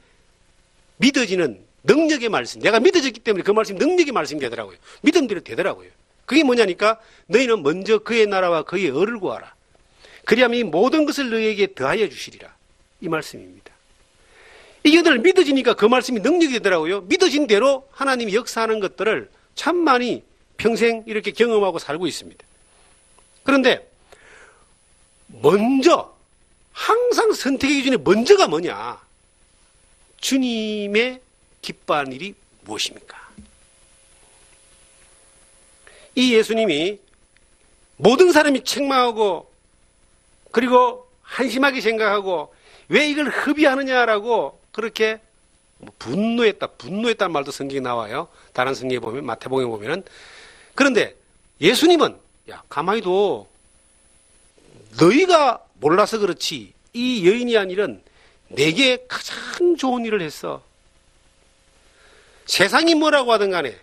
믿어지는 능력의 말씀. 내가 믿어졌기 때문에 그 말씀이 능력의 말씀이 되더라고요. 믿음대로 되더라고요. 그게 뭐냐니까 너희는 먼저 그의 나라와 그의 의를 구하라. 그리하면 이 모든 것을 너희에게 더하여 주시리라. 이 말씀입니다. 이게 늘 믿어지니까 그 말씀이 능력이 되더라고요. 믿어진 대로 하나님이 역사하는 것들을 참 많이 평생 이렇게 경험하고 살고 있습니다. 그런데 먼저 항상 선택의 기준에 먼저가 뭐냐? 주님의 기뻐하는 일이 무엇입니까? 이 예수님이 모든 사람이 책망하고 그리고 한심하게 생각하고 왜 이걸 흡의하느냐라고 그렇게 분노했다는 말도 성경에 나와요. 다른 성경에 보면, 마태복음에 보면은. 그런데 예수님은 야, 가만히 둬. 너희가 몰라서 그렇지 이 여인이 한 일은 내게 가장 좋은 일을 했어. 세상이 뭐라고 하든 간에,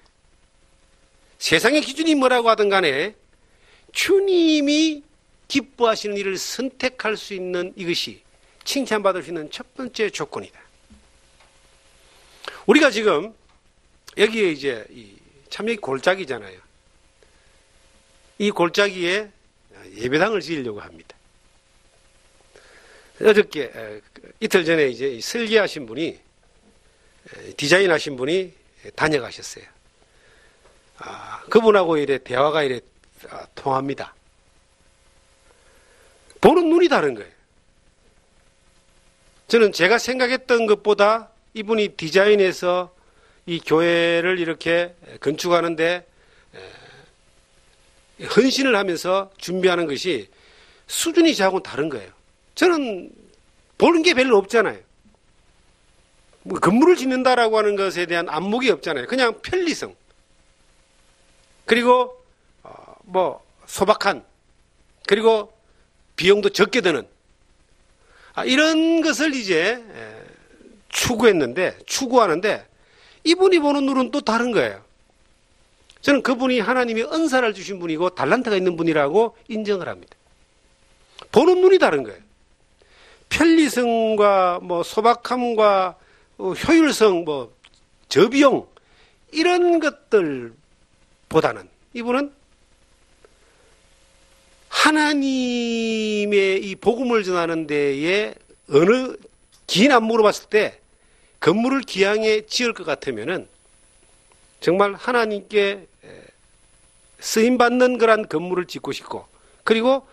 세상의 기준이 뭐라고 하든 간에 주님이 기뻐하시는 일을 선택할 수 있는 이것이 칭찬받을 수 있는 첫 번째 조건이다. 우리가 지금 여기에 이제 참 여기 골짜기잖아요. 이 골짜기에 예배당을 지으려고 합니다. 어저께 이틀 전에 이제 설계하신 분이 디자인하신 분이 다녀가셨어요. 그분하고 이래 대화가 이래 통합니다. 보는 눈이 다른 거예요. 저는 제가 생각했던 것보다 이분이 디자인해서 이 교회를 이렇게 건축하는데 헌신을 하면서 준비하는 것이 수준이 저하고는 다른 거예요. 저는 보는 게 별로 없잖아요. 뭐 건물을 짓는다라고 하는 것에 대한 안목이 없잖아요. 그냥 편리성. 그리고 뭐 소박한, 그리고 비용도 적게 드는 이런 것을 이제 추구하는데 이분이 보는 눈은 또 다른 거예요. 저는 그분이 하나님이 은사를 주신 분이고 달란트가 있는 분이라고 인정을 합니다. 보는 눈이 다른 거예요. 편리성과 뭐 소박함과 효율성, 뭐 저비용 이런 것들보다는 이분은 하나님의 이 복음을 전하는 데에 어느 긴 안목으로 봤을 때 건물을 기왕에 지을 것 같으면은 정말 하나님께 쓰임받는 그런 건물을 짓고 싶고, 그리고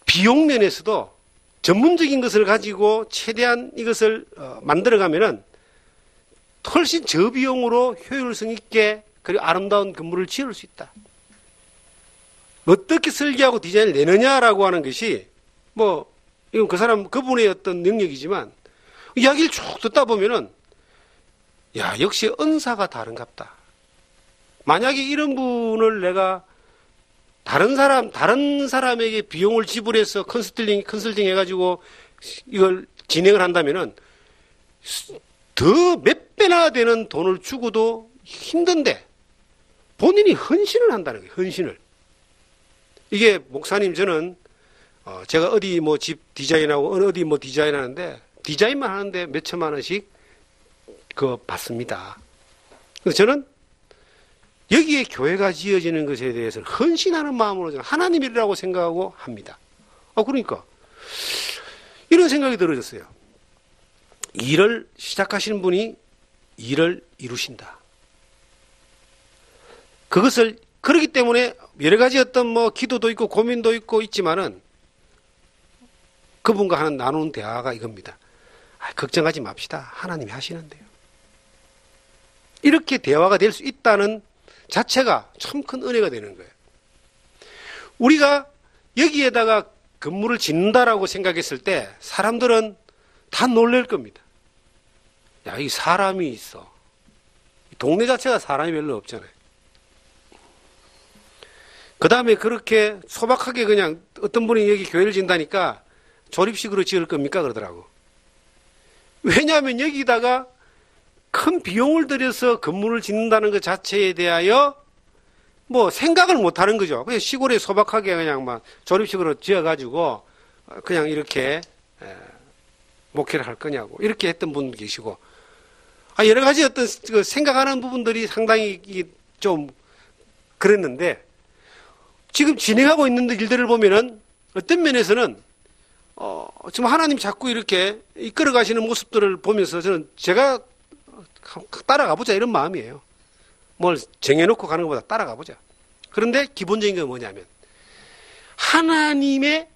비용 면에서도 전문적인 것을 가지고 최대한 이것을 만들어가면은 훨씬 저비용으로 효율성 있게 그리고 아름다운 건물을 지을 수 있다. 어떻게 설계하고 디자인을 내느냐라고 하는 것이 뭐 이건 그분의 어떤 능력이지만 이야기를 쭉 듣다 보면은 야, 역시 은사가 다른갑다. 만약에 이런 분을 내가 다른 사람에게 비용을 지불해서 컨설팅 해가지고 이걸 진행을 한다면은 더 몇 배나 되는 돈을 주고도 힘든데 본인이 헌신을 한다는 거예요. 헌신을. 이게 목사님 저는 제가 어디 뭐 집 디자인하고 어디 뭐 디자인하는데 디자인만 하는데 몇 천만 원씩 받습니다. 그래서 저는 여기에 교회가 지어지는 것에 대해서는 헌신하는 마음으로 저는 하나님이라고 생각하고 합니다. 그러니까 이런 생각이 들어졌어요. 일을 시작하시는 분이 일을 이루신다. 그것을 그렇기 때문에 여러 가지 어떤 뭐 기도도 있고 고민도 있고 있지만은 그분과 하는 나누는 대화가 이겁니다. 걱정하지 맙시다. 하나님이 하시는데요. 이렇게 대화가 될 수 있다는 자체가 참 큰 은혜가 되는 거예요. 우리가 여기에다가 건물을 짓는다라고 생각했을 때 사람들은 다 놀랄 겁니다. 야, 이 사람이 있어. 동네 자체가 사람이 별로 없잖아요. 그 다음에 그렇게 소박하게 그냥 어떤 분이 여기 교회를 짓는다니까 조립식으로 지을 겁니까? 그러더라고. 왜냐하면 여기다가 큰 비용을 들여서 건물을 짓는다는 것 자체에 대하여 뭐 생각을 못 하는 거죠. 그냥 시골에 소박하게 그냥 막 조립식으로 지어가지고 그냥 이렇게 목회를 할 거냐고. 이렇게 했던 분도 계시고. 여러 가지 어떤 생각하는 부분들이 상당히 좀 그랬는데, 지금 진행하고 있는 일들을 보면은 어떤 면에서는 지금 하나님 자꾸 이렇게 이끌어 가시는 모습들을 보면서 저는 제가 따라가 보자 이런 마음이에요. 뭘 정해놓고 가는 것보다 따라가 보자. 그런데 기본적인 건 뭐냐면 하나님의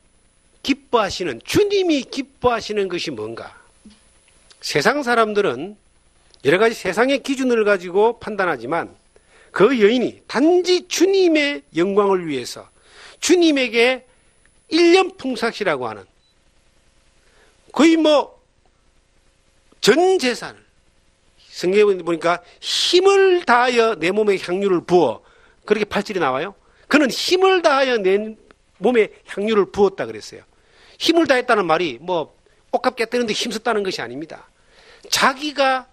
기뻐하시는, 주님이 기뻐하시는 것이 뭔가. 세상 사람들은 여러 가지 세상의 기준을 가지고 판단하지만 그 여인이 단지 주님의 영광을 위해서 주님에게 일념풍삭이라고 하는 거의 전 재산을, 성경에 보니까 힘을 다하여 내 몸에 향유를 부어, 그렇게 8절이 나와요. 그는 힘을 다하여 내 몸에 향유를 부었다 그랬어요. 힘을 다했다는 말이 옷값 깨뜨리는데 힘썼다는 것이 아닙니다. 자기가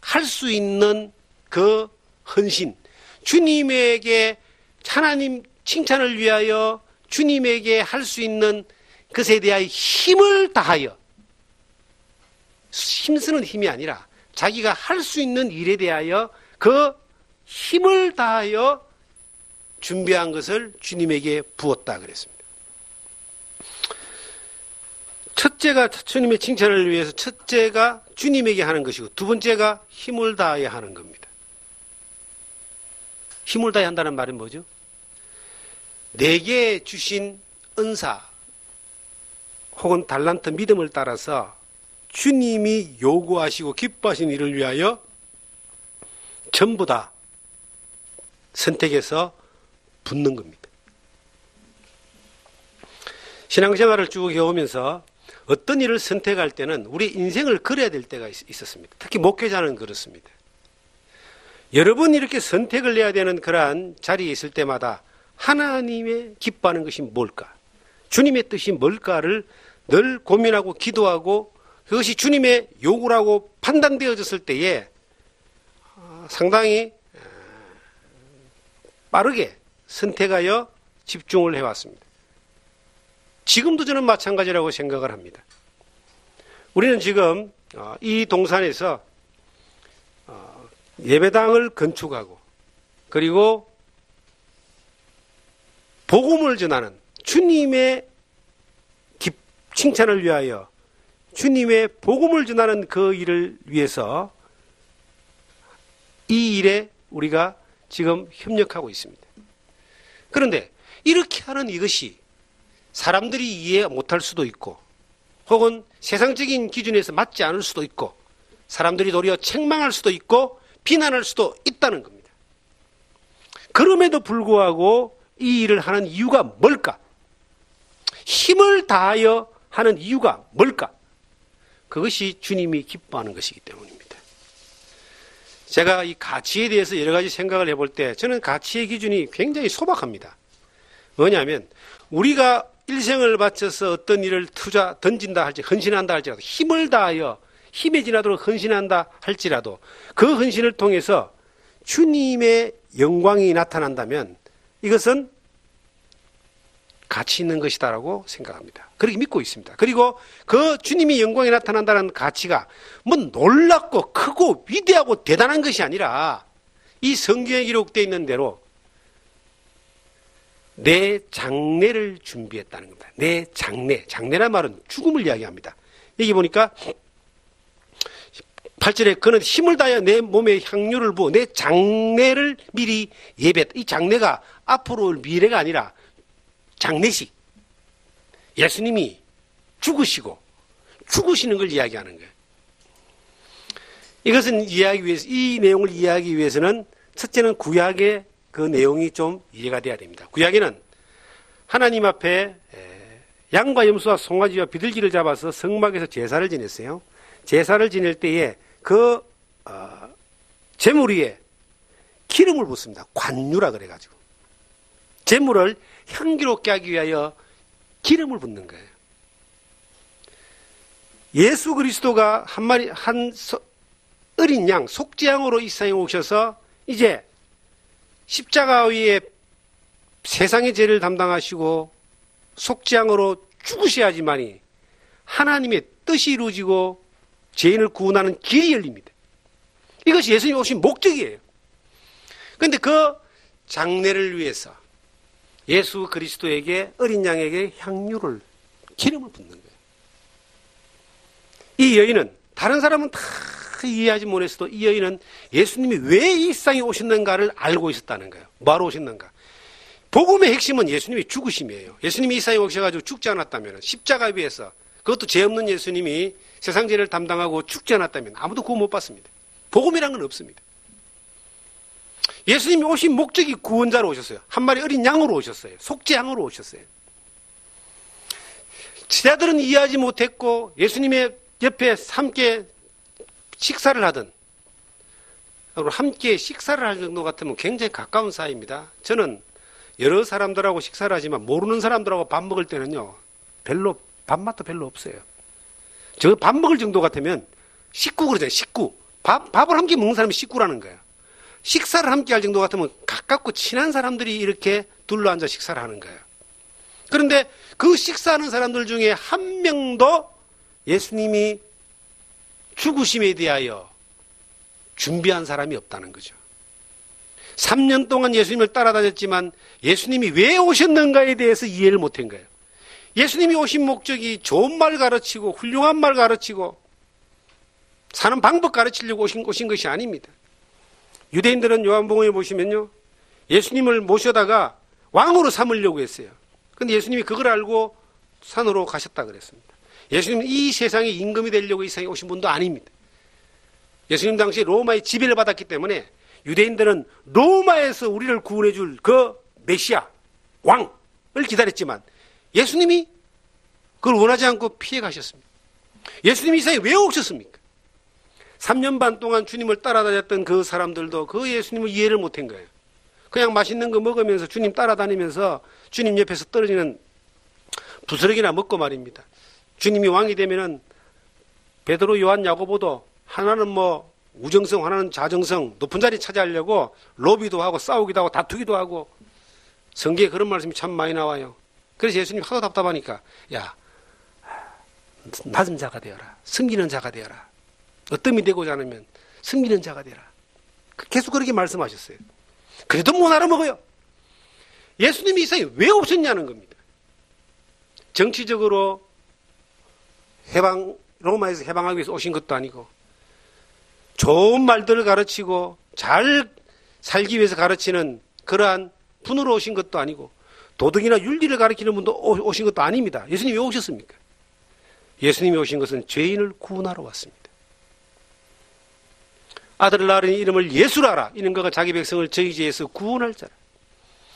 할 수 있는 그 헌신, 주님에게 하나님 칭찬을 위하여 주님에게 할 수 있는 것에 대하여 힘을 다하여, 힘쓰는 힘이 아니라 자기가 할 수 있는 일에 대하여 그 힘을 다하여 준비한 것을 주님에게 부었다 그랬습니다. 첫째가 주님의 칭찬을 위해서 첫째가 주님에게 하는 것이고, 두 번째가 힘을 다하여 하는 겁니다. 힘을 다해 한다는 말은 뭐죠? 내게 주신 은사 혹은 달란트, 믿음을 따라서 주님이 요구하시고 기뻐하신 일을 위하여 전부 다 선택해서 붓는 겁니다. 신앙생활을 쭉 해오면서 어떤 일을 선택할 때는 우리 인생을 그려야 될 때가 있었습니다. 특히 목회자는 그렇습니다. 여러 번 이렇게 선택을 해야 되는 그러한 자리에 있을 때마다 하나님의 기뻐하는 것이 뭘까? 주님의 뜻이 뭘까를 늘 고민하고 기도하고, 그것이 주님의 요구라고 판단되어졌을 때에 상당히 빠르게 선택하여 집중을 해왔습니다. 지금도 저는 마찬가지라고 생각을 합니다. 우리는 지금 이 동산에서 예배당을 건축하고, 그리고 복음을 전하는, 주님의 칭찬을 위하여 주님의 복음을 전하는 그 일을 위해서 이 일에 우리가 지금 협력하고 있습니다. 그런데 이렇게 하는 이것이 사람들이 이해 못할 수도 있고, 혹은 세상적인 기준에서 맞지 않을 수도 있고, 사람들이 도리어 책망할 수도 있고 비난할 수도 있다는 겁니다. 그럼에도 불구하고 이 일을 하는 이유가 뭘까? 힘을 다하여 하는 이유가 뭘까? 그것이 주님이 기뻐하는 것이기 때문입니다. 제가 이 가치에 대해서 여러 가지 생각을 해볼 때 저는 가치의 기준이 굉장히 소박합니다. 뭐냐면 우리가 일생을 바쳐서 어떤 일을 던진다 할지, 헌신한다 할지라도, 힘을 다하여 힘에 지나도록 헌신한다 할지라도 그 헌신을 통해서 주님의 영광이 나타난다면 이것은 가치 있는 것이다라고 생각합니다. 그렇게 믿고 있습니다. 그리고 그 주님이 영광이 나타난다는 가치가 놀랍고 크고 위대하고 대단한 것이 아니라 이 성경에 기록되어 있는 대로 내 장례를 준비했다는 겁니다. 내 장례. 장례란 말은 죽음을 이야기합니다. 여기 보니까 8절에 그는 힘을 다하여 내 몸에 향유를 부어 내 장례를 미리 예배했다. 이 장례가 앞으로 올 미래가 아니라 장례식. 예수님이 죽으시는 걸 이야기하는 거예요. 이것은 이해하기 위해서, 이 내용을 이해하기 위해서는 첫째는 구약의 그 내용이 좀 이해가 돼야 됩니다. 구약에는 하나님 앞에 양과 염소와 송아지와 비둘기를 잡아서 성막에서 제사를 지냈어요. 제사를 지낼 때에 그 제물 위에 기름을 붓습니다. 관유라 그래가지고 제물을 향기롭게 하기 위하여 기름을 붓는 거예요. 예수 그리스도가 어린 양, 속죄양으로 이 세상에 오셔서 이제 십자가 위에 세상의 죄를 담당하시고 속죄양으로 죽으셔야지만이 하나님의 뜻이 이루어지고 죄인을 구원하는 길이 열립니다. 이것이 예수님이 오신 목적이에요. 그런데 그 장례를 위해서 예수 그리스도에게, 어린 양에게 향유를, 기름을 붓는 거예요. 이 여인은, 다른 사람은 다 이해하지 못했어도 이 여인은 예수님이 왜 이 세상에 오셨는가를 알고 있었다는 거예요. 뭐하러 오셨는가? 복음의 핵심은 예수님이 죽으심이에요. 예수님이 이 세상에 오셔가지고 죽지 않았다면, 십자가 위에서, 그것도 죄 없는 예수님이 세상 죄를 담당하고 죽지 않았다면 아무도 구원 못 받습니다. 복음이란 건 없습니다. 예수님이 오신 목적이 구원자로 오셨어요. 한 마리 어린 양으로 오셨어요. 속죄양으로 오셨어요. 제자들은 이해하지 못했고 예수님의 옆에 함께 식사를 하던, 함께 식사를 할 정도 같으면 굉장히 가까운 사이입니다. 저는 여러 사람들하고 식사를 하지만 모르는 사람들하고 밥 먹을 때는요, 별로 밥맛도 별로 없어요. 저 밥 먹을 정도 같으면 식구 그러잖아요. 식구. 밥을 함께 먹는 사람이 식구라는 거예요. 식사를 함께 할 정도 같으면 가깝고 친한 사람들이 이렇게 둘러앉아 식사를 하는 거예요. 그런데 그 식사하는 사람들 중에 한 명도 예수님이 죽으심에 대하여 준비한 사람이 없다는 거죠. 3년 동안 예수님을 따라다녔지만 예수님이 왜 오셨는가에 대해서 이해를 못한 거예요. 예수님이 오신 목적이 좋은 말 가르치고 훌륭한 말 가르치고 사는 방법 가르치려고 오신 것이 아닙니다. 유대인들은 요한복음에 보시면요, 예수님을 모셔다가 왕으로 삼으려고 했어요. 그런데 예수님이 그걸 알고 산으로 가셨다 그랬습니다. 예수님은 이 세상의 임금이 되려고 이 세상에 오신 분도 아닙니다. 예수님 당시 로마의 지배를 받았기 때문에 유대인들은 로마에서 우리를 구원해 줄 그 메시아, 왕을 기다렸지만 예수님이 그걸 원하지 않고 피해 가셨습니다. 예수님이 이 세상에 왜 오셨습니까? 3년 반 동안 주님을 따라다녔던 그 사람들도 그 예수님을 이해를 못한 거예요. 그냥 맛있는 거 먹으면서 주님 따라다니면서 주님 옆에서 떨어지는 부스러기나 먹고 말입니다. 주님이 왕이 되면은 베드로, 요한, 야고보도 하나는 뭐 우정성, 하나는 자정성, 높은 자리 차지하려고 로비도 하고 싸우기도 하고 다투기도 하고, 성경에 그런 말씀이 참 많이 나와요. 그래서 예수님이 하도 답답하니까, 야, 낮은 자가 되어라. 섬기는 자가 되어라. 어떤 이 되고자 하면 섬기는 자가 되라. 계속 그렇게 말씀하셨어요. 그래도 못 알아먹어요. 예수님이 이 세상에 왜 오셨냐는 겁니다. 정치적으로 로마에서 해방하기 위해서 오신 것도 아니고, 좋은 말들을 가르치고 잘 살기 위해서 가르치는 그러한 분으로 오신 것도 아니고, 도덕이나 윤리를 가르치는 분도 오신 것도 아닙니다. 예수님이 왜 오셨습니까? 예수님이 오신 것은 죄인을 구원하러 왔습니다. 아들을 낳으니 이름을 예수라 하라. 이는 그가 자기 백성을 저희 죄에서 구원할 자라.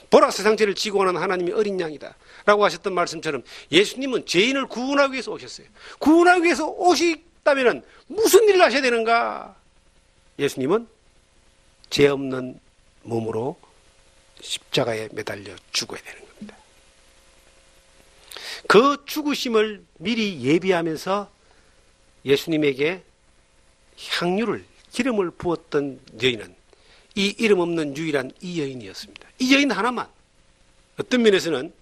보라, 세상 죄를 지고 오는 하나님이 어린 양이다 라고 하셨던 말씀처럼 예수님은 죄인을 구원하기 위해서 오셨어요. 구원하기 위해서 오시다면 무슨 일을 하셔야 되는가? 예수님은 죄 없는 몸으로 십자가에 매달려 죽어야 되는 겁니다. 그 죽으심을 미리 예비하면서 예수님에게 향유를, 기름을 부었던 여인은 이 이름 없는 유일한 이 여인이었습니다. 이 여인 하나만, 어떤 면에서는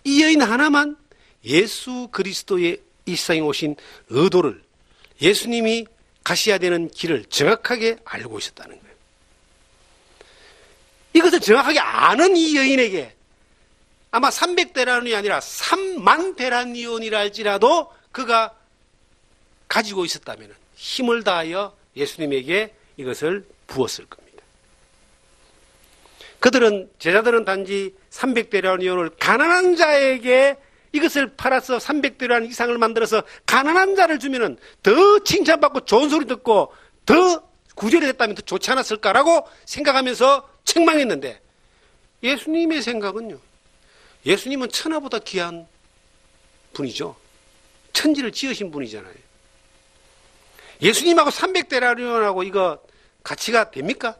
이 여인 하나만 예수 그리스도의 이 세상에 오신 의도를, 예수님이 가셔야 되는 길을 정확하게 알고 있었다는 거예요. 이것을 정확하게 아는 이 여인에게 아마 300데나리온이 아니라 3만 데나리온이라 할지라도 그가 가지고 있었다면 힘을 다하여 예수님에게 이것을 부었을 겁니다. 제자들은 단지 300데나리온을 가난한 자에게 이것을 팔아서 300데나리온 이상을 만들어서 가난한 자를 주면은 더 칭찬받고 좋은 소리 듣고 더 구절이 됐다면 더 좋지 않았을까라고 생각하면서 책망했는데, 예수님의 생각은요, 예수님은 천하보다 귀한 분이죠. 천지를 지으신 분이잖아요. 예수님하고 300데나리온하고 이거 가치가 됩니까?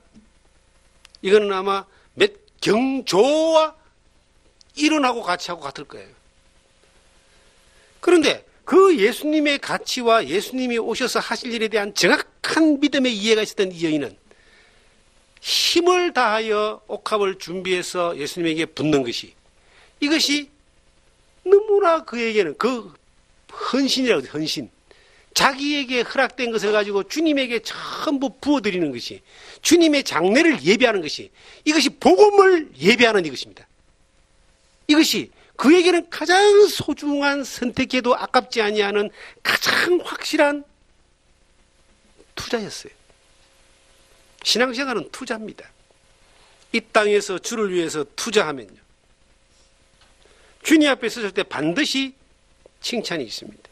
이거는 아마 몇 경조와 1원하고 가치하고 같을 거예요. 그런데 그 예수님의 가치와 예수님이 오셔서 하실 일에 대한 정확한 믿음의 이해가 있었던 이 여인은 힘을 다하여 옥합을 준비해서 예수님에게 붓는 것이, 이것이 너무나 그에게는 그 헌신이라고 해요. 헌신. 자기에게 허락된 것을 가지고 주님에게 전부 부어드리는 것이, 주님의 장례를 예배하는 것이, 이것이 복음을 예배하는 이것입니다. 이것이 그에게는 가장 소중한, 선택해도 아깝지 아니하는 가장 확실한 투자였어요. 신앙생활은 투자입니다. 이 땅에서 주를 위해서 투자하면요, 주님 앞에 섰을 때 반드시 칭찬이 있습니다.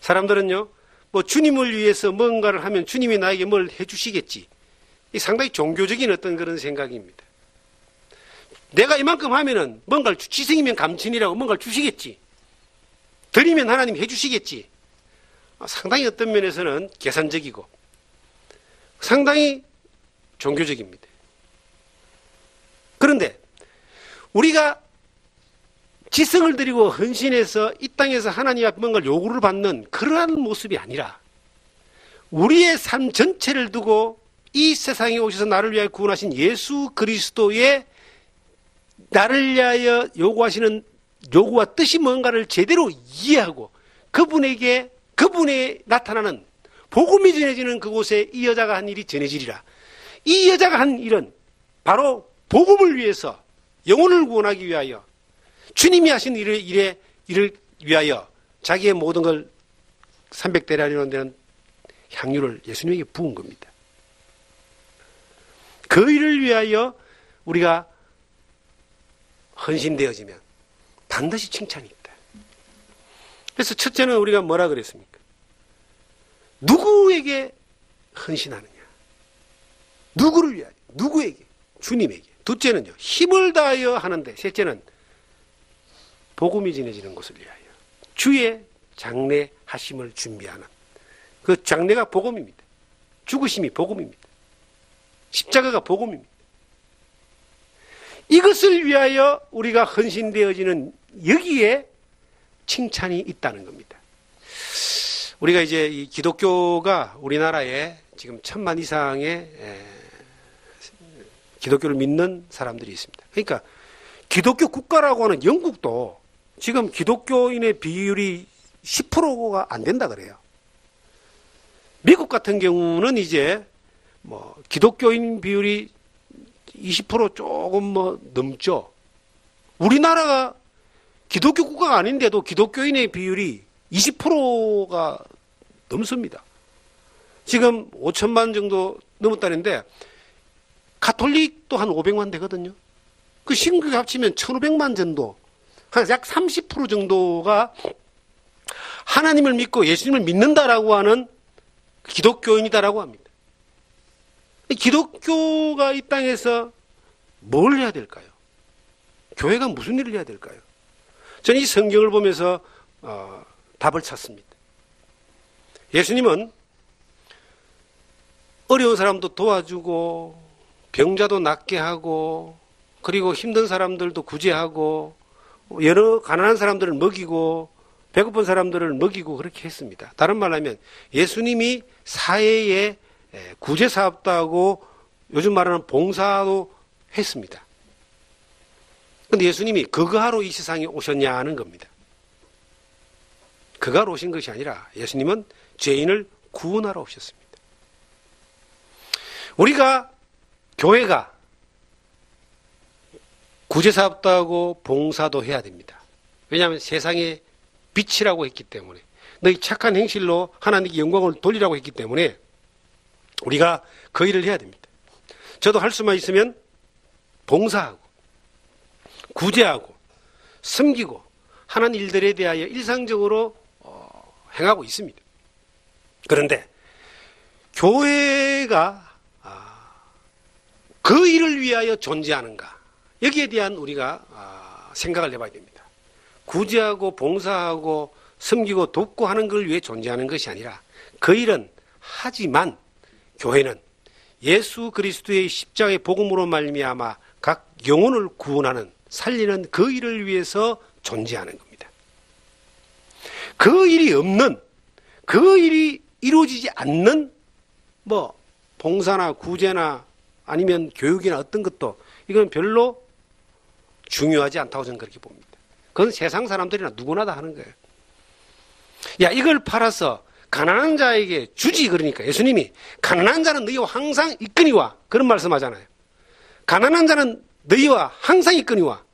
사람들은요, 뭐 주님을 위해서 뭔가를 하면 주님이 나에게 뭘 해주시겠지, 이 상당히 종교적인 어떤 그런 생각입니다. 내가 이만큼 하면은 뭔가를 지성이면 감천이라고 뭔가를 주시겠지, 드리면 하나님이 해주시겠지. 상당히 어떤 면에서는 계산적이고 상당히 종교적입니다. 그런데 우리가 지성을 들이고 헌신해서 이 땅에서 하나님 앞에 뭔가를 요구를 받는 그러한 모습이 아니라, 우리의 삶 전체를 두고 이 세상에 오셔서 나를 위하여 구원하신 예수 그리스도의 나를 위하여 요구하시는 요구와 뜻이 뭔가를 제대로 이해하고 그분에 나타나는 복음이 전해지는 그곳에 이 여자가 한 일이 전해지리라. 이 여자가 한 일은 바로 복음을 위해서, 영혼을 구원하기 위하여, 주님이 하신 일을 위하여 자기의 모든 걸 300데나리온 되는 향유를 예수님에게 부은 겁니다. 그 일을 위하여 우리가 헌신되어지면 반드시 칭찬이 있다. 그래서 첫째는 우리가 뭐라 그랬습니까? 누구에게 헌신하느냐? 누구를 위하여? 누구에게? 주님에게. 둘째는요, 힘을 다하여 하는데, 셋째는 복음이 전해지는 것을 위하여 주의 장례하심을 준비하는, 그 장례가 복음입니다. 죽으심이 복음입니다. 십자가가 복음입니다. 이것을 위하여 우리가 헌신되어지는 여기에 칭찬이 있다는 겁니다. 우리가 이제 이 기독교가 우리나라에 지금 1000만 이상의 기독교를 믿는 사람들이 있습니다. 그러니까 기독교 국가라고 하는 영국도 지금 기독교인의 비율이 10%가 안 된다 그래요. 미국 같은 경우는 이제 뭐 기독교인 비율이 20% 조금 뭐 넘죠. 우리나라가 기독교 국가가 아닌데도 기독교인의 비율이 20%가 넘습니다. 지금 5천만 정도 넘었다는데 가톨릭도 한 500만 되거든요. 그 신교 합치면 1500만 정도, 한 약 30% 정도가 하나님을 믿고 예수님을 믿는다라고 하는 기독교인이다라고 합니다. 기독교가 이 땅에서 뭘 해야 될까요? 교회가 무슨 일을 해야 될까요? 저는 이 성경을 보면서 답을 찾습니다. 예수님은 어려운 사람도 도와주고 병자도 낫게 하고 그리고 힘든 사람들도 구제하고 여러 가난한 사람들을 먹이고 배고픈 사람들을 먹이고 그렇게 했습니다. 다른 말로 하면 예수님이 사회에 구제사업도 하고 요즘 말하는 봉사도 했습니다. 그런데 예수님이 그거 하러 이 세상에 오셨냐 하는 겁니다. 그거 하러 오신 것이 아니라 예수님은 죄인을 구원하러 오셨습니다. 우리가 교회가 구제사업도 하고 봉사도 해야 됩니다. 왜냐하면 세상의 빛이라고 했기 때문에, 너희 착한 행실로 하나님께 영광을 돌리라고 했기 때문에 우리가 그 일을 해야 됩니다. 저도 할 수만 있으면 봉사하고 구제하고 섬기고 하는 일들에 대하여 일상적으로 행하고 있습니다. 그런데 교회가 그 일을 위하여 존재하는가, 여기에 대한 우리가 생각을 해봐야 됩니다. 구제하고 봉사하고 섬기고 돕고 하는 걸 위해 존재하는 것이 아니라 그 일은 하지만 교회는 예수 그리스도의 십자가의 복음으로 말미암아 각 영혼을 구원하는, 살리는 그 일을 위해서 존재하는 겁니다. 그 일이 없는, 그 일이 이루어지지 않는 뭐 봉사나 구제나 아니면 교육이나 어떤 것도 이건 별로 중요하지 않다고 저는 그렇게 봅니다. 그건 세상 사람들이나 누구나 다 하는 거예요. 야, 이걸 팔아서 가난한 자에게 주지. 그러니까 예수님이 가난한 자는 너희와 항상 있거니와 그런 말씀하잖아요. 가난한 자는 너희와 항상 있거니와.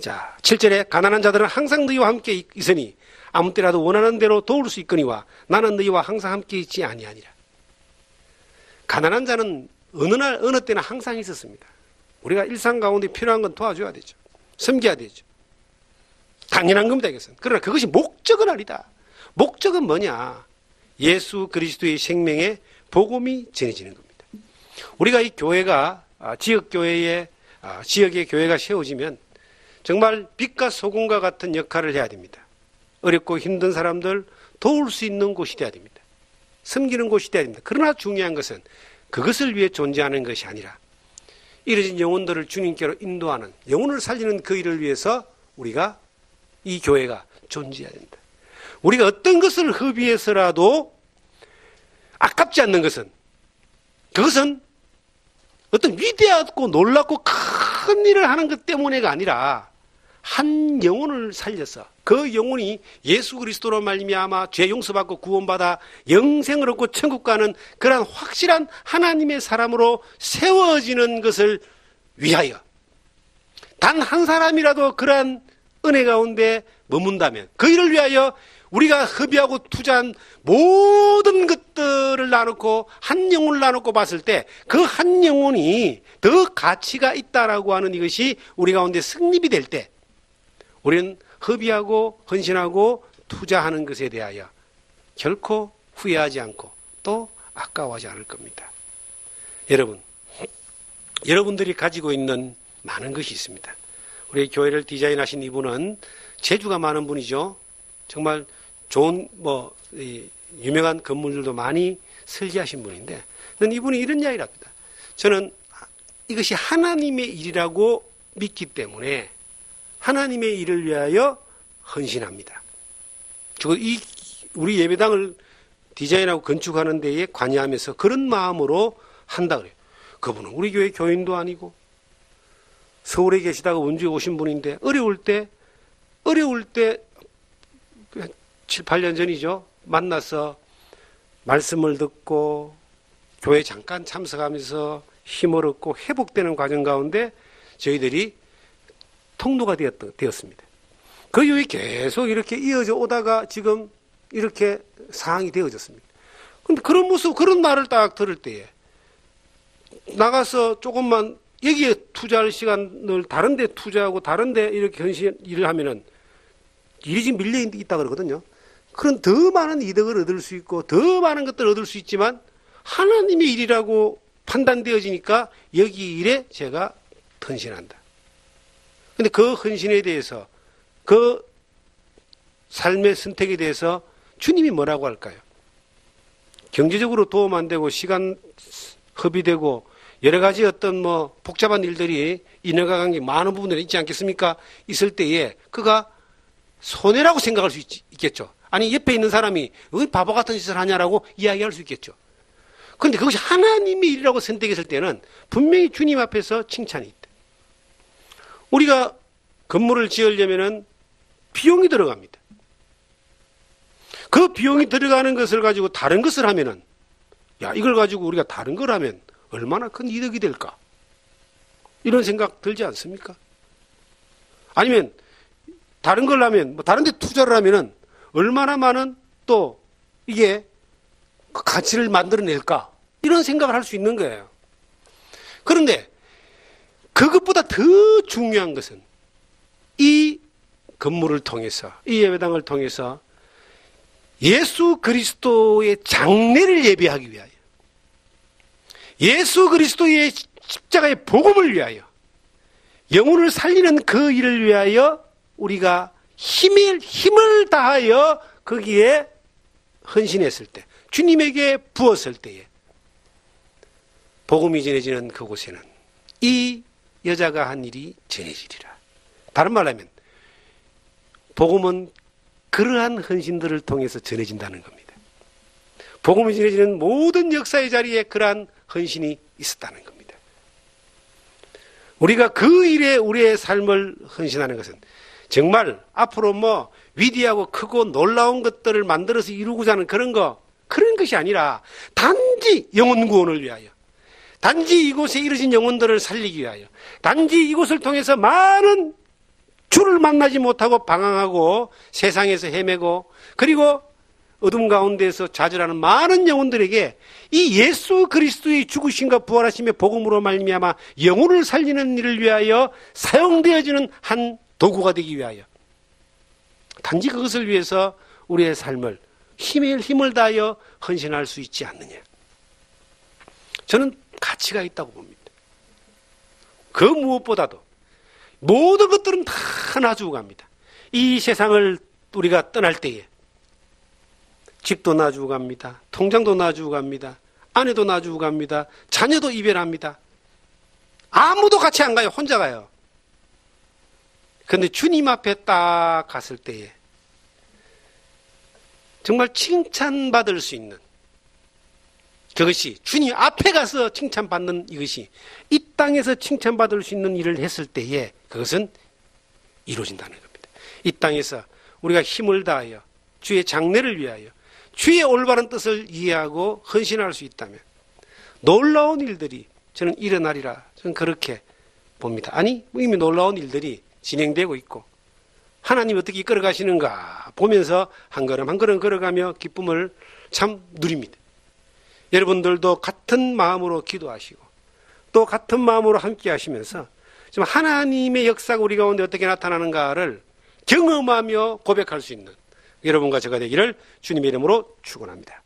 자, 7절에 가난한 자들은 항상 너희와 함께 있으니 아무 때라도 원하는 대로 도울 수 있거니와 나는 너희와 항상 함께 있지 아니하니라. 가난한 자는 어느 날 어느 때나 항상 있었습니다. 우리가 일상 가운데 필요한 건 도와줘야 되죠. 섬겨야 되죠. 당연한 겁니다, 이것은. 그러나 그것이 목적은 아니다. 목적은 뭐냐? 예수 그리스도의 생명의 복음이 전해지는 겁니다. 우리가 이 교회가 지역의 교회가 세워지면 정말 빛과 소금과 같은 역할을 해야 됩니다. 어렵고 힘든 사람들 도울 수 있는 곳이 되어야 됩니다. 섬기는 곳이 되어야 됩니다. 그러나 중요한 것은 그것을 위해 존재하는 것이 아니라 이뤄진 영혼들을 주님께로 인도하는, 영혼을 살리는 그 일을 위해서 우리가, 이 교회가 존재해야 된다. 우리가 어떤 것을 허비해서라도 아깝지 않는 것은, 그것은 어떤 위대하고 놀랍고 큰 일을 하는 것 때문에가 아니라 한 영혼을 살려서 그 영혼이 예수 그리스도로 말미암아 죄 용서받고 구원받아 영생을 얻고 천국 가는 그러한 확실한 하나님의 사람으로 세워지는 것을 위하여, 단 한 사람이라도 그러한 은혜 가운데 머문다면 그 일을 위하여 우리가 허비하고 투자한 모든 것들을 나누고 한 영혼을 나누고 봤을 때 그 한 영혼이 더 가치가 있다라고 하는 이것이 우리 가운데 성립이 될 때 우리는 허비하고 헌신하고 투자하는 것에 대하여 결코 후회하지 않고 또 아까워하지 않을 겁니다. 여러분들이 가지고 있는 많은 것이 있습니다. 우리 교회를 디자인하신 이분은 재주가 많은 분이죠. 정말 좋은 유명한 건물들도 많이 설계하신 분인데, 이분이 이런 이야기를 합니다. 저는 이것이 하나님의 일이라고 믿기 때문에 하나님의 일을 위하여 헌신합니다. 우리 예배당을 디자인하고 건축하는 데에 관여하면서 그런 마음으로 한다 그래요. 그분은 우리 교회 교인도 아니고 서울에 계시다가 원주에 오신 분인데 어려울 때 7, 8년 전이죠. 만나서 말씀을 듣고 교회 잠깐 참석하면서 힘을 얻고 회복되는 과정 가운데 저희들이 통로가 되었습니다. 그 이후에 계속 이렇게 이어져 오다가 지금 이렇게 상황이 되어졌습니다. 그런데 그런 모습, 그런 말을 딱 들을 때에 나가서 조금만 여기에 투자할 시간을 다른 데 투자하고 다른 데 이렇게 현실 일을 하면은 일이 지금 밀려 있다 그러거든요. 그런 더 많은 이득을 얻을 수 있고 더 많은 것들을 얻을 수 있지만 하나님의 일이라고 판단되어지니까 여기 일에 제가 헌신한다. 근데 그 헌신에 대해서, 그 삶의 선택에 대해서 주님이 뭐라고 할까요? 경제적으로 도움 안 되고 시간 허비되고 여러 가지 어떤 복잡한 일들이 인연과 관계 많은 부분들이 있지 않겠습니까? 있을 때에 그가 손해라고 생각할 수 있겠죠. 아니 옆에 있는 사람이 왜 바보 같은 짓을 하냐라고 이야기할 수 있겠죠. 그런데 그것이 하나님의 일이라고 선택했을 때는 분명히 주님 앞에서 칭찬이 있다. 우리가 건물을 지으려면 비용이 들어갑니다. 그 비용이 들어가는 것을 가지고 다른 것을 하면은, 이걸 가지고 우리가 다른 걸 하면 얼마나 큰 이득이 될까? 이런 생각 들지 않습니까? 아니면 다른 걸 하면, 다른 데 투자를 하면은 얼마나 많은 또 이게 가치를 만들어낼까? 이런 생각을 할 수 있는 거예요. 그런데 그것보다 더 중요한 것은 이 건물을 통해서, 이 예배당을 통해서 예수 그리스도의 장례를 예배하기 위하여, 예수 그리스도의 십자가의 복음을 위하여, 영혼을 살리는 그 일을 위하여 우리가 힘을 다하여 거기에 헌신했을 때, 주님에게 부었을 때에 복음이 전해지는 그곳에는 이 여자가 한 일이 전해지리라. 다른 말로 하면 복음은 그러한 헌신들을 통해서 전해진다는 겁니다. 복음이 전해지는 모든 역사의 자리에 그러한 헌신이 있었다는 겁니다. 우리가 그 일에 우리의 삶을 헌신하는 것은 정말 앞으로 뭐 위대하고 크고 놀라운 것들을 만들어서 이루고자 하는 그런 것이 아니라 단지 영혼 구원을 위하여, 단지 이곳에 이르신 영혼들을 살리기 위하여, 단지 이곳을 통해서 많은 주를 만나지 못하고 방황하고 세상에서 헤매고 그리고 어둠 가운데서 좌절하는 많은 영혼들에게 이 예수 그리스도의 죽으심과 부활하심의 복음으로 말미암아 영혼을 살리는 일을 위하여 사용되어지는 한 도구가 되기 위하여, 단지 그것을 위해서 우리의 삶을 힘을 다하여 헌신할 수 있지 않느냐. 저는 가치가 있다고 봅니다. 그 무엇보다도 모든 것들은 다 놔주고 갑니다. 이 세상을 우리가 떠날 때에 집도 놔주고 갑니다. 통장도 놔주고 갑니다. 아내도 놔주고 갑니다. 자녀도 이별합니다. 아무도 같이 안 가요. 혼자 가요. 그런데 주님 앞에 딱 갔을 때에 정말 칭찬받을 수 있는, 그것이 주님 앞에 가서 칭찬받는 이것이 이 땅에서 칭찬받을 수 있는 일을 했을 때에 그것은 이루어진다는 겁니다. 이 땅에서 우리가 힘을 다하여 주의 장래를 위하여 주의 올바른 뜻을 이해하고 헌신할 수 있다면 놀라운 일들이 저는 일어나리라, 저는 그렇게 봅니다. 아니, 이미 놀라운 일들이 진행되고 있고 하나님 어떻게 이끌어 가시는가 보면서 한 걸음 한 걸음 걸어가며 기쁨을 참 누립니다. 여러분들도 같은 마음으로 기도하시고 또 같은 마음으로 함께 하시면서 좀 하나님의 역사가 우리 가운데 어떻게 나타나는가를 경험하며 고백할 수 있는 여러분과 제가 되기를 주님의 이름으로 축원합니다.